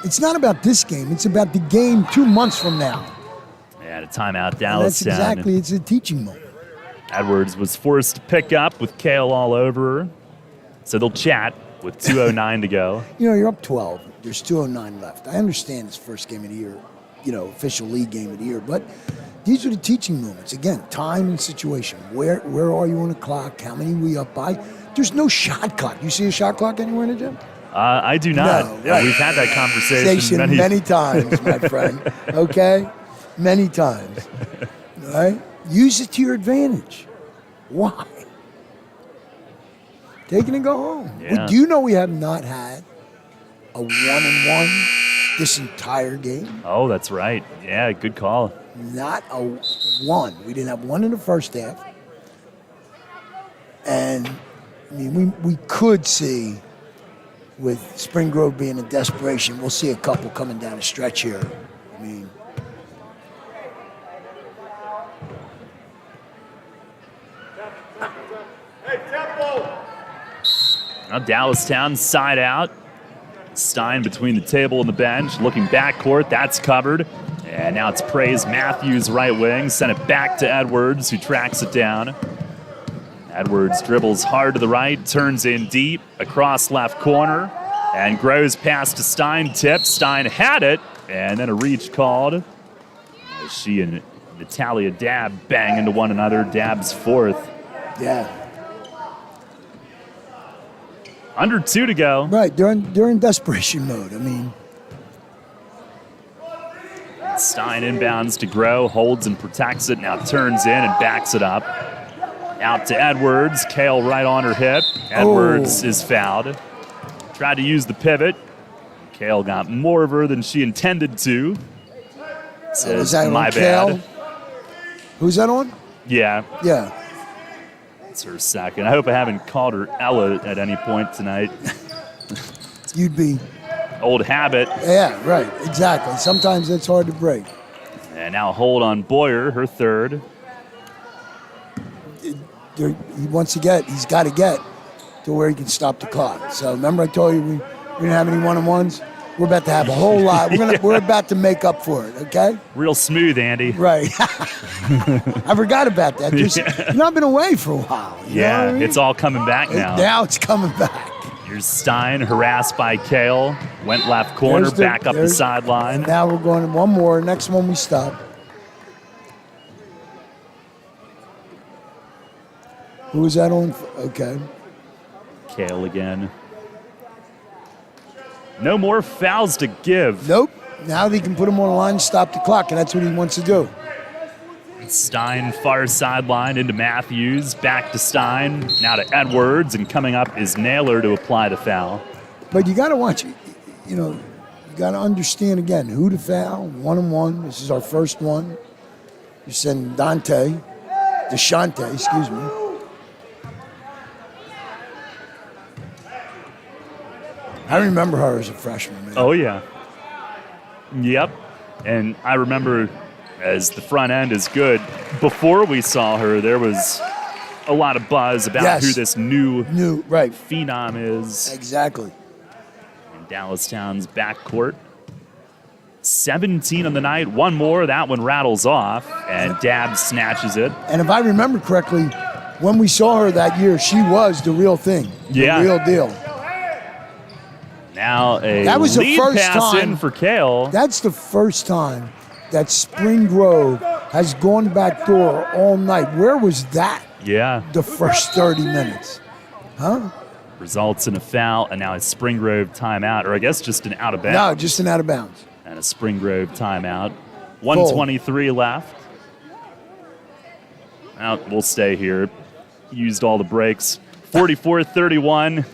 It's not about this game. It's about the game 2 months from now. And a timeout, Dallastown. That's exactly, it's a teaching moment. Edwards was forced to pick up with Kale all over her. So they'll chat with 2:09 to go. You know, you're up 12. There's 2:09 left. I understand it's first game of the year, official league game of the year, but these are the teaching moments. Again, time and situation. Where are you on the clock? How many are we up by? There's no shot clock. You see a shot clock anywhere in the gym? I do not. No, yeah, we've had that conversation many times, my friend. Okay? Many times. All right? Use it to your advantage. Why? Take it and go home. Yeah. Do you know we have not had a 1-and-1 this entire game? Oh, that's right. Yeah, good call. Not a one. We didn't have one in the first half. And, I mean, we could see, with Spring Grove being in desperation, we'll see a couple coming down the stretch here. I mean, now Dallastown side out. Stein between the table and the bench, looking backcourt. That's covered. And now it's Praise Matthews right wing. Sent it back to Edwards, who tracks it down. Edwards dribbles hard to the right, turns in deep, across left corner, and grows past to Stein. Tip. Stein had it, and then a reach called. As she and Natalia Dabb bang into one another. Dabb's fourth. yeah. Under 2 to go. Right, they're in desperation mode. I mean, Stein inbounds to Grow, holds and protects it, now turns in and backs it up. Out to Edwards, Kale right on her hip. Edwards is fouled. Tried to use the pivot. Kale got more of her than she intended to. Says, was that my on bad. Kale? Who's that on? Yeah, Yeah. it's her second. I hope I haven't called her Ella at any point tonight. You'd be. Old habit. Yeah, right, exactly. Sometimes that's hard to break. And now hold on Boyer, her third. He's got to get to where he can stop the clock. So remember I told you we didn't have any one-on-ones? We're about to have a whole lot. We're about to make up for it, okay? Real smooth, Andy. Right. I forgot about that. I've been away for a while. You know what I mean? It's all coming back now. Now it's coming back. Here's Stein, harassed by Kale. Went left corner, back up the sideline. Now we're going one more. Next one we stop. Who was that on? Okay. Kale again. No more fouls to give. Nope. Now he can put him on the line and stop the clock, and that's what he wants to do. Stein far sideline into Matthews, back to Stein, now to Edwards, and coming up is Naylor to apply the foul. But you got to watch, you got to understand again who to foul, 1-on-1. This is our first one. You send Deshante, excuse me. I remember her as a freshman, man. Oh, yeah. Yep. And I remember as the front end is good, before we saw her, there was a lot of buzz about who this new phenom is. Exactly. In Dallastown's backcourt. 17 on the night, one more. That one rattles off, and Dabbs snatches it. And if I remember correctly, when we saw her that year, she was the real thing. Yeah. The real deal. Now that was lead the first pass time, in for Kale. That's the first time that Spring Grove has gone back door all night. Where was that? Yeah. The first 30 minutes. Huh? Results in a foul, and now a Spring Grove timeout, or I guess just an out of bounds. No, just an out of bounds. And a Spring Grove timeout. 1:23 left. Now we'll stay here. Used all the breaks. 44-31,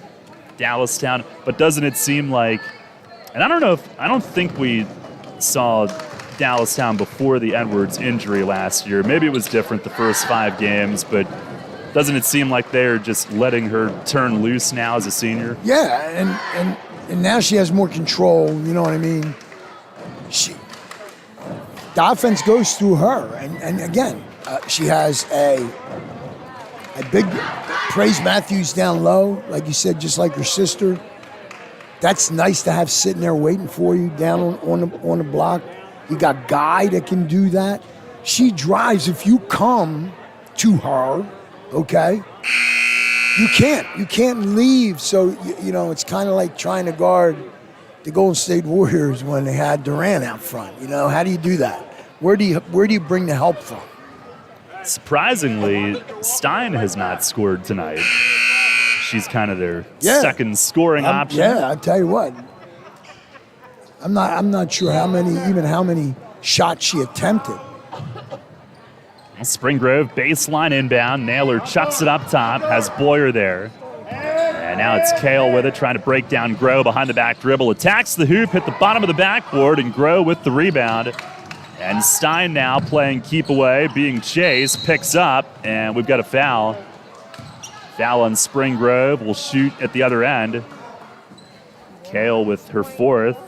Dallastown. But doesn't it seem like, and I don't think we saw Dallastown before the Edwards injury last year. Maybe it was different the first 5 games, but doesn't it seem like they're just letting her turn loose now as a senior? Yeah, and now she has more control, you know what I mean? The offense goes through her, and again, she has a big praise Matthews down low, like you said, just like her sister. That's nice to have sitting there waiting for you down on the block. You got Guy that can do that. She drives. If you come to her, okay, you can't leave. So it's kind of like trying to guard the Golden State Warriors when they had Durant out front. How do you do that? Where do you bring the help from? Surprisingly, Stein has not scored tonight. She's kind of their second scoring option. Yeah, I tell you what. I'm not sure how many shots she attempted. Spring Grove baseline inbound. Naylor chucks it up top, has Boyer there. And now it's Kale with it, trying to break down Groh behind the back dribble. Attacks the hoop, hit the bottom of the backboard, and Groh with the rebound. And Stein now playing keep away, being chased, picks up, and we've got a foul. Foul on Spring Grove. Will shoot at the other end. Kale with her 4th.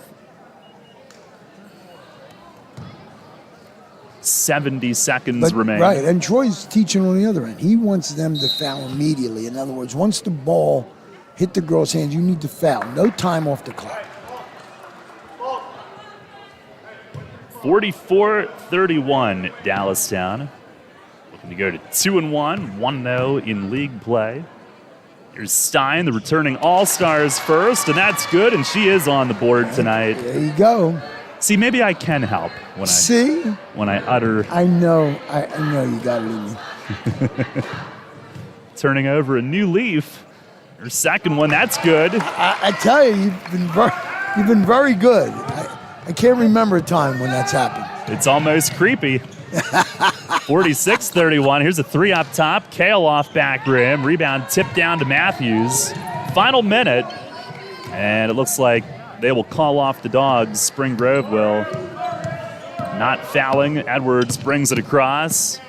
70 seconds remain. Right, and Troy's teaching on the other end. He wants them to foul immediately. In other words, once the ball hit the girl's hands, you need to foul. No time off the clock. 44-31, Dallastown. Looking to go to 2-1, 1-0 in league play. Here's Stein, the returning All-Stars first, and that's good, and she is on the board tonight. There you go. See, maybe I can help when I utter. I know you got it in me. Turning over a new leaf. Her second one, that's good. I tell you, you've been very good. I can't remember a time when that's happened. It's almost creepy. 46-31. Here's a 3 up top. Kale off back rim. Rebound tipped down to Matthews. Final minute. And it looks like they will call off the Dogs. Spring Grove will. Not fouling. Edwards brings it across.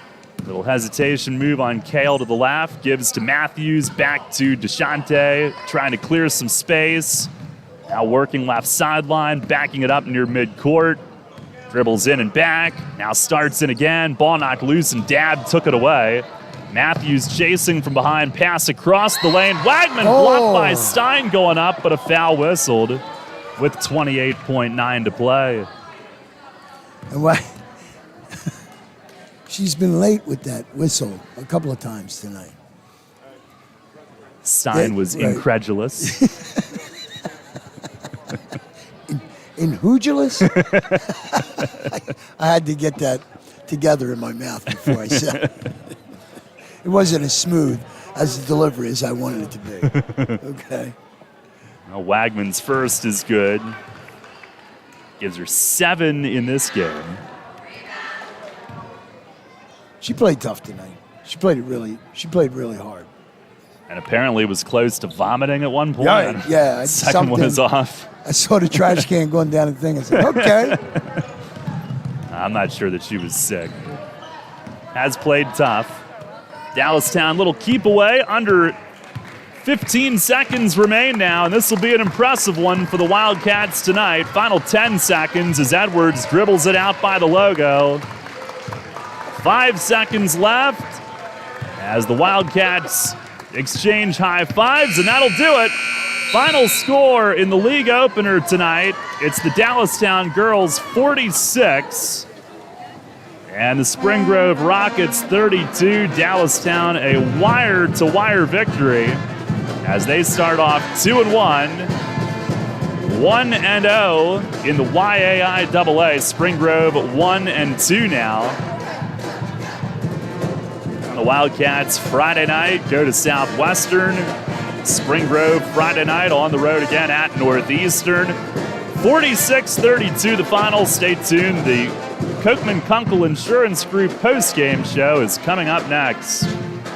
Little hesitation move on Kale to the left. Gives to Matthews. Back to Deshante. Trying to clear some space. Now working left sideline. Backing it up near midcourt. Dribbles in and back. Now starts in again. Ball knocked loose and Dabb took it away. Matthews chasing from behind. Pass across the lane. Wagman blocked by Stein going up, but a foul whistled with 28.9 to play. And why? She's been late with that whistle a couple of times tonight. Stein was incredulous. Inhugulous? I had to get that together in my mouth before I said it. It wasn't as smooth as the delivery as I wanted it to be. Okay. Well, Wagman's first is good. Gives her 7 in this game. She played tough tonight. She played really hard. And apparently was close to vomiting at one point. Yeah. Second one is off. I saw the trash can going down the thing. I said, okay. I'm not sure that she was sick. Has played tough. Dallastown, little keep away, under 15 seconds remain now, and this will be an impressive one for the Wildcats tonight. Final 10 seconds as Edwards dribbles it out by the logo. 5 seconds left as the Wildcats exchange high fives, and that'll do it. Final score in the league opener tonight, it's the Dallastown girls 46 and the Spring Grove Rockets 32. Dallastown a wire-to-wire victory as they start off 2-1, 1-0 in the YAIAA. Spring Grove 1-2 now. And the Wildcats Friday night go to Southwestern. Spring Grove Friday night on the road again at Northeastern. 46-32 the final. Stay tuned. The Kochman Kunkel Insurance Group post-game show is coming up next.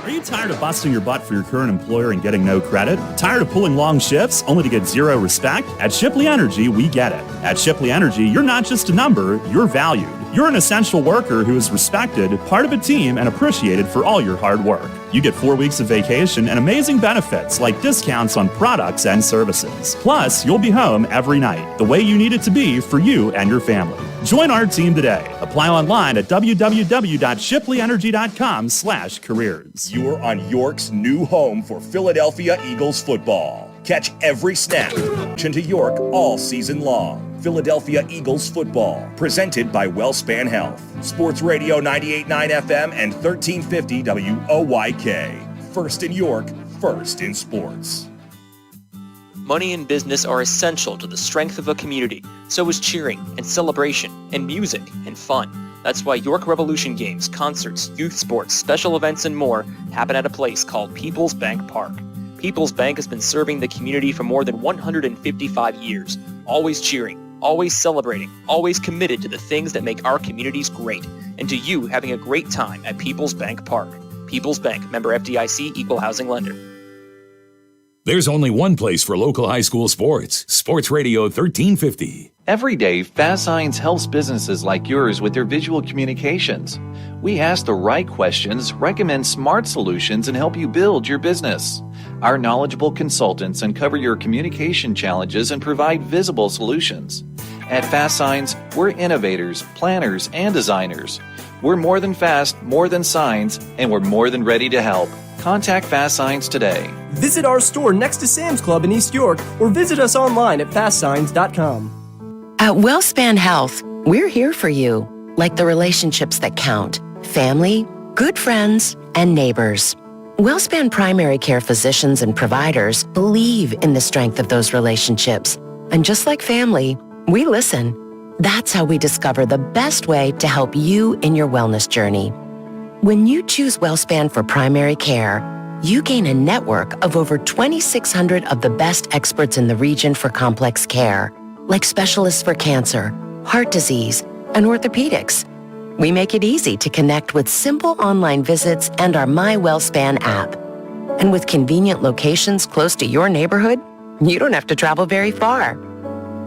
Are you tired of busting your butt for your current employer and getting no credit? Tired of pulling long shifts only to get zero respect? At Shipley Energy, we get it. At Shipley Energy, you're not just a number, you're valued. You're an essential worker who is respected, part of a team, and appreciated for all your hard work. You get 4 weeks of vacation and amazing benefits like discounts on products and services. Plus, you'll be home every night, the way you need it to be for you and your family. Join our team today. Apply online at www.shipleyenergy.com/careers. You're on York's new home for Philadelphia Eagles football. Catch every snap. To York all season long. Philadelphia Eagles football, presented by WellSpan Health. Sports Radio 98.9 FM and 1350 WOYK. First in York, first in sports. Money and business are essential to the strength of a community. So is cheering and celebration and music and fun. That's why York Revolution games, concerts, youth sports, special events, and more happen at a place called People's Bank Park. People's Bank has been serving the community for more than 155 years, always cheering, always celebrating, always committed to the things that make our communities great, and to you having a great time at People's Bank Park. People's Bank, member FDIC, equal housing lender. There's only one place for local high school sports. Sports Radio 1350. Every day, Fast Signs helps businesses like yours with their visual communications. We ask the right questions, recommend smart solutions, and help you build your business. Our knowledgeable consultants uncover your communication challenges and provide visible solutions. At Fast Signs, we're innovators, planners, and designers. We're more than fast, more than signs, and we're more than ready to help. Contact Fast Signs today. Visit our store next to Sam's Club in East York or visit us online at fastsigns.com. At WellSpan Health, we're here for you, like the relationships that count, family, good friends, and neighbors. WellSpan primary care physicians and providers believe in the strength of those relationships. And just like family, we listen. That's how we discover the best way to help you in your wellness journey. When you choose WellSpan for primary care, you gain a network of over 2,600 of the best experts in the region for complex care, like specialists for cancer, heart disease, and orthopedics. We make it easy to connect with simple online visits and our My WellSpan app. And with convenient locations close to your neighborhood, you don't have to travel very far.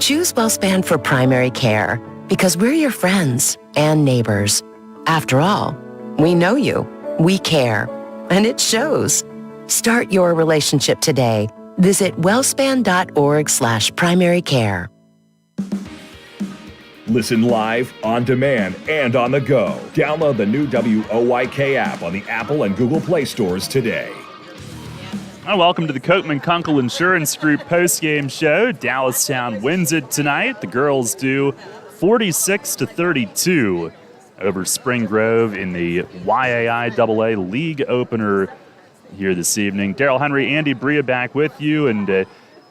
Choose WellSpan for primary care because we're your friends and neighbors. After all, we know you, we care, and it shows. Start your relationship today. Visit wellspan.org/primary care. Listen live, on demand, and on the go. Download the new WOYK app on the Apple and Google Play stores today. Welcome to the Kochman Kunkel Insurance Group post-game show. Dallastown wins it tonight. The girls do 46-32 over Spring Grove in the YAIAA league opener here this evening. Daryl Henry, Andy Bria back with you. And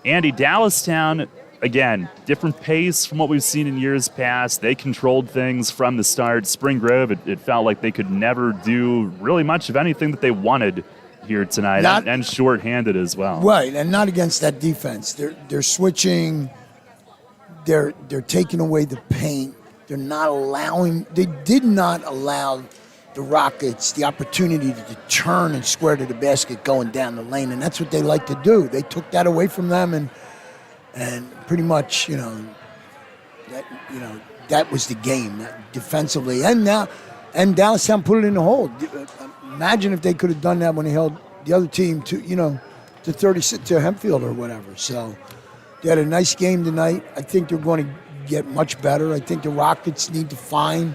Andy, Dallastown, again, different pace from what we've seen in years past. They controlled things from the start. Spring Grove, it felt like they could never do really much of anything that they wanted here tonight, and short-handed as well. Right, and not against that defense. They're switching. They're taking away the paint. They did not allow the Rockets the opportunity to turn and square to the basket going down the lane, and that's what they like to do. They took that away from them, and pretty much, that was the game defensively. And Dallastown put it in the hole. Imagine if they could have done that when they held the other team to 36 to Hempfield or whatever. So they had a nice game tonight. I think they're going to get much better. I think the Rockets need to find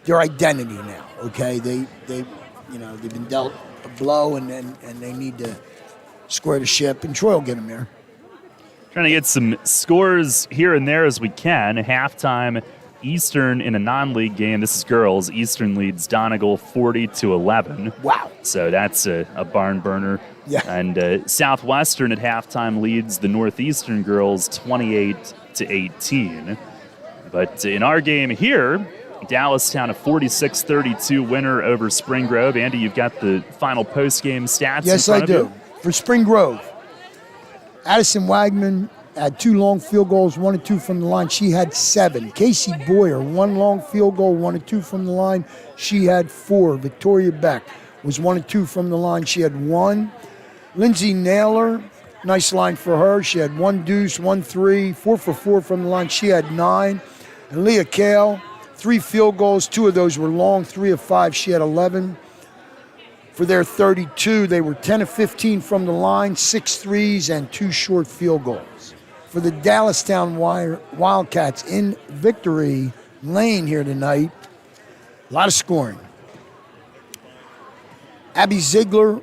their identity now. Okay, they've been dealt a blow, and they need to square the ship. And Troy will get them there. Trying to get some scores here and there as we can. Halftime, Eastern in a non-league game. This is girls. Eastern leads Donegal 40-11. Wow. So that's a barn burner. Yeah. And Southwestern at halftime leads the Northeastern girls 28-18. But in our game here, Dallastown a 46-32 winner over Spring Grove. Andy, you've got the final post-game stats. Yes, in front I of do. you. For Spring Grove, Addison Wagman had 2 long field goals, 1 and 2 from the line. She had 7. Casey Boyer, 1 long field goal, 1 and 2 from the line. She had 4. Victoria Beck was 1 and 2 from the line. She had 1. Lindsay Naylor, nice line for her. She had 1 deuce, 1 3, 4 for 4 from the line. She had 9. And Leah Kale, 3 field goals. 2 of those were long, 3 of 5. She had 11. For their 32, they were 10 of 15 from the line, 6 threes, and 2 short field goals. For the Dallastown Wildcats in victory lane here tonight, a lot of scoring. Abby Ziegler,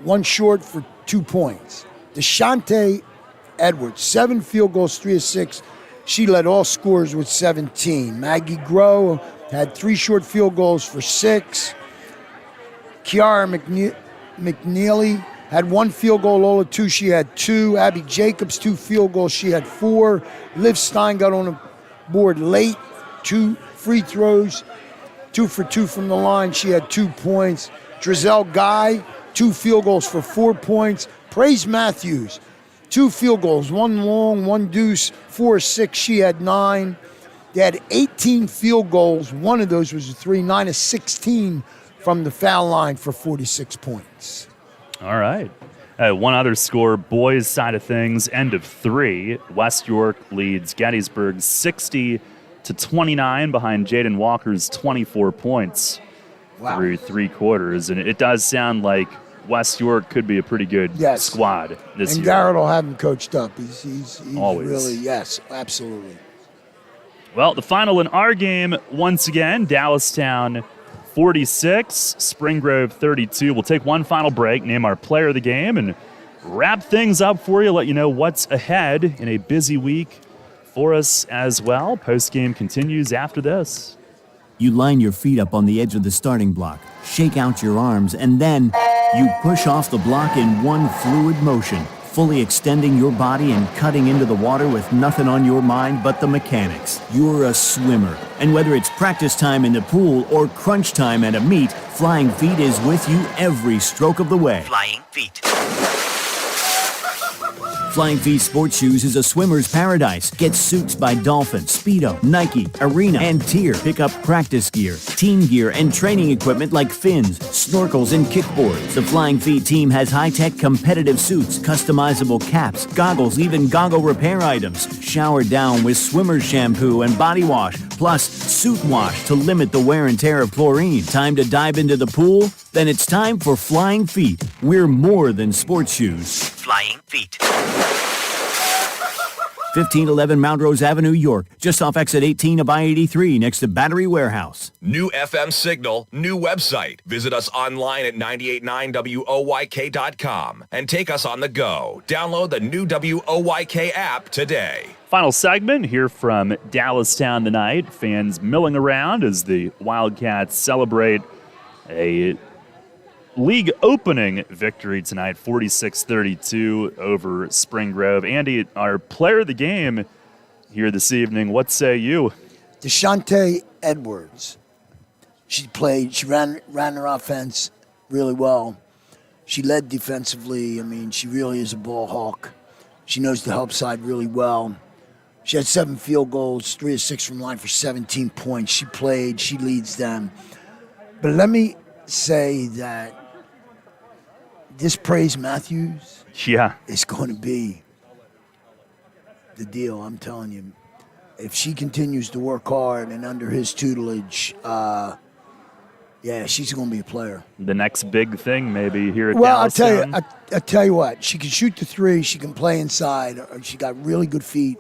1 short for 2 points. DeShante Edwards, 7 field goals, 3 of 6. She led all scorers with 17. Maggie Groh had 3 short field goals for 6. Kiara McNeely had 1 field goal, Lola 2, she had 2. Abby Jacobs, 2 field goals, she had 4. Liv Stein got on the board late, 2 free throws, 2 for 2 from the line, she had 2 points. Drizel Guy, 2 field goals for 4 points. Praise Matthews, 2 field goals, 1 long, 1 deuce, 4 6, she had 9. They had 18 field goals, 1 of those was a 3, 9 of 16 from the foul line for 46 points. All right. One other score, boys' side of things, end of 3. West York leads Gettysburg 60-29 behind Jaden Walker's 24 points through 3 quarters. And it does sound like West York could be a pretty good squad this year. And Garrett will have him coached up. He's always. Really, yes, absolutely. Well, the final in our game, once again, Dallastown 46, Spring Grove 32. We'll take one final break, name our player of the game, and wrap things up for you, let you know what's ahead in a busy week for us as well. Post-game continues after this. You line your feet up on the edge of the starting block, shake out your arms, and then you push off the block in one fluid motion, fully extending your body and cutting into the water with nothing on your mind but the mechanics. You're a swimmer, and whether it's practice time in the pool or crunch time at a meet, Flying Feet is with you every stroke of the way. Flying Feet. Flying Feet Sports Shoes is a swimmer's paradise. Get suits by Dolphin, Speedo, Nike, Arena, and Tier. Pick up practice gear, team gear, and training equipment like fins, snorkels, and kickboards. The Flying Feet team has high-tech competitive suits, customizable caps, goggles, even goggle repair items. Shower down with swimmer's shampoo and body wash, plus suit wash to limit the wear and tear of chlorine. Time to dive into the pool? Then it's time for Flying Feet. We're more than sports shoes. Flying Feet. 1511 Mount Rose Avenue, York, just off exit 18 of I-83 next to Battery Warehouse. New FM signal, new website. Visit us online at 989WOYK.com and take us on the go. Download the new WOYK app today. Final segment here from Dallastown tonight. Fans milling around as the Wildcats celebrate a league opening victory tonight, 46-32 over Spring Grove. Andy, our player of the game here this evening, what say you? DeShante Edwards. She ran her offense really well. She led defensively. I mean, she really is a ball hawk. She knows the help side really well. She had 7 field goals, 3 of 6 from line for 17 points. She played, she leads them. But let me say that this Praise Matthews is going to be the deal. I'm telling you. If she continues to work hard and under his tutelage, she's going to be a player. The next big thing maybe here at Well, Dallastown. I'll tell you what. She can shoot the three. She can play inside. She got really good feet.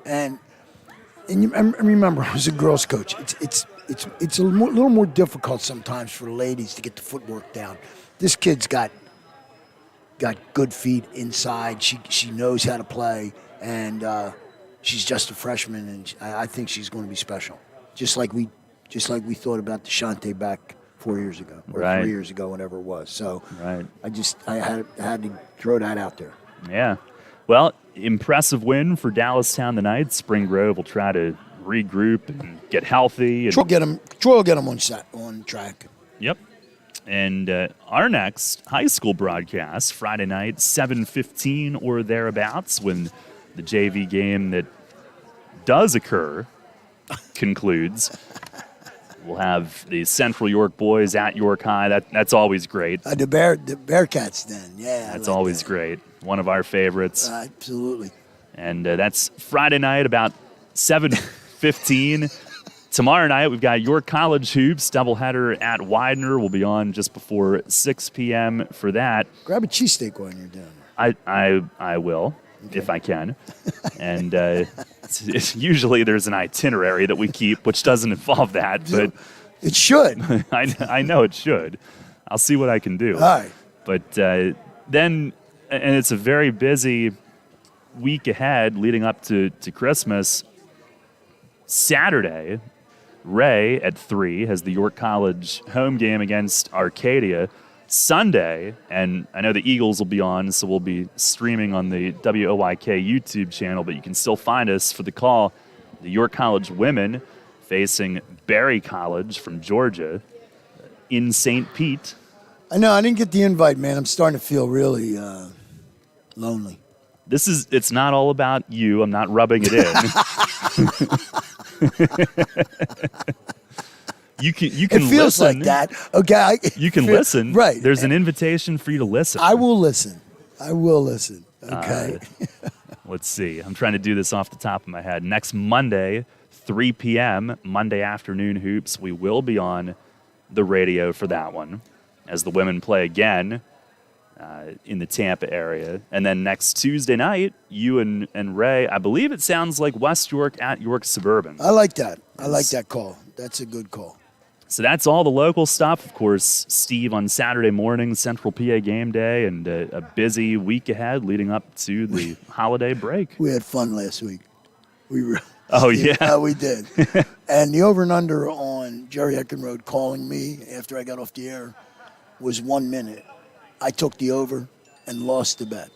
And remember, I was a girls' coach. It's a little more difficult sometimes for the ladies to get the footwork down. This kid's got good feet inside. She knows how to play, and she's just a freshman, and I think she's going to be special. Just like we thought about Deshante back 4 years ago, or 3 years ago, whatever it was. So I had to throw that out there. Yeah. Well, impressive win for Dallastown tonight. Spring Grove will try to regroup and get healthy. And Troy will get them on track. Yep. And our next high school broadcast, Friday night, 7:15 or thereabouts, when the JV game that does occur concludes. We'll have the Central York boys at York High. That's always great. The Bearcats then, yeah. That's always great. One of our favorites. Absolutely. And that's Friday night about 7:15. Tomorrow night, we've got York College Hoops, doubleheader at Widener. We'll be on just before 6 p.m. for that. Grab a cheesesteak while you're down there. I will, if I can. And it's usually there's an itinerary that we keep, which doesn't involve that. But it should. I know it should. I'll see what I can do. All right. But then, and it's a very busy week ahead leading up to Christmas. Saturday, Ray at 3 has the York College home game against Arcadia. Sunday, and I know the Eagles will be on, so we'll be streaming on the WOYK YouTube channel, but you can still find us for the call. The York College women facing Berry College from Georgia in St. Pete. I know, I didn't get the invite, man. I'm starting to feel really lonely. It's not all about you. I'm not rubbing it in. You can it feels listen. like that. Okay. You can listen. Right. There's an invitation for you to listen. I will listen. Okay. Let's see. I'm trying to do this off the top of my head. Next Monday, 3 p.m., Monday afternoon hoops. We will be on the radio for that one as the women play again in the Tampa area. And then next Tuesday night, you and Ray, I believe it sounds like West York at York Suburban. I like that. I like that call. That's a good call. So that's all the local stuff. Of course, Steve on Saturday morning, Central PA game day, and a busy week ahead leading up to the holiday break. We had fun last week. Oh, yeah. We did. And the over and under on Jerry Ecken Road calling me after I got off the air was 1 minute. I took the over and lost the bet.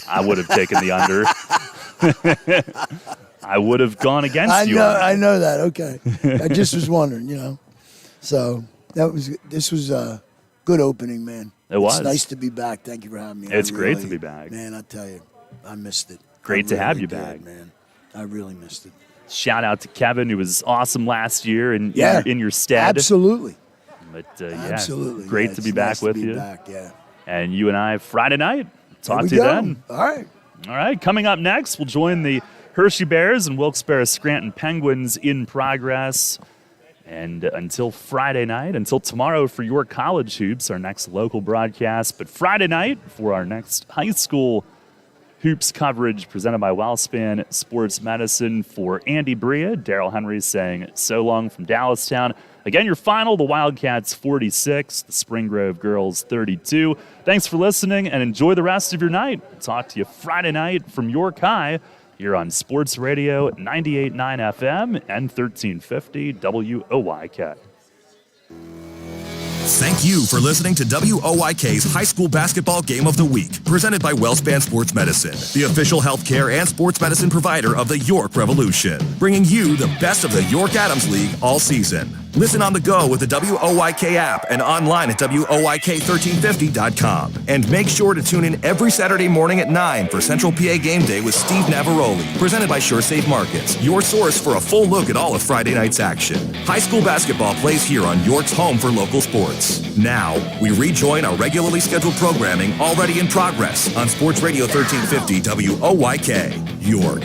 I would have taken the under. I would have gone against you. I know that. Okay. I just was wondering, So this was a good opening, man. It was. It's nice to be back. Thank you for having me. It's great to be back. Man, I tell you, I missed it. Great to have you back. Man. I really missed it. Shout out to Kevin, who was awesome last year in your stead. Absolutely. But absolutely. Great to be back with you. Back, yeah. And you and I Friday night. Talk to you then. All right. All right. Coming up next, we'll join the Hershey Bears and Wilkes-Barre Scranton Penguins in progress. And until Friday night, until tomorrow for York College Hoops, our next local broadcast. But Friday night for our next high school Hoops coverage presented by Wellspan Sports Medicine. For Andy Bria, Daryl Henry saying so long from Dallastown. Again, your final, the Wildcats 46, the Spring Grove Girls 32. Thanks for listening and enjoy the rest of your night. Talk to you Friday night from York High here on Sports Radio 98.9 FM and 1350 WOYK. Thank you for listening to WOYK's High School Basketball Game of the Week, presented by Wellspan Sports Medicine, the official healthcare and sports medicine provider of the York Revolution, bringing you the best of the York Adams League all season. Listen on the go with the WOYK app and online at WOYK1350.com. And make sure to tune in every Saturday morning at 9 for Central PA Game Day with Steve Navaroli, presented by SureSafe Markets, your source for a full look at all of Friday night's action. High school basketball plays here on York's home for local sports. Now, we rejoin our regularly scheduled programming already in progress on Sports Radio 1350 WOYK, York.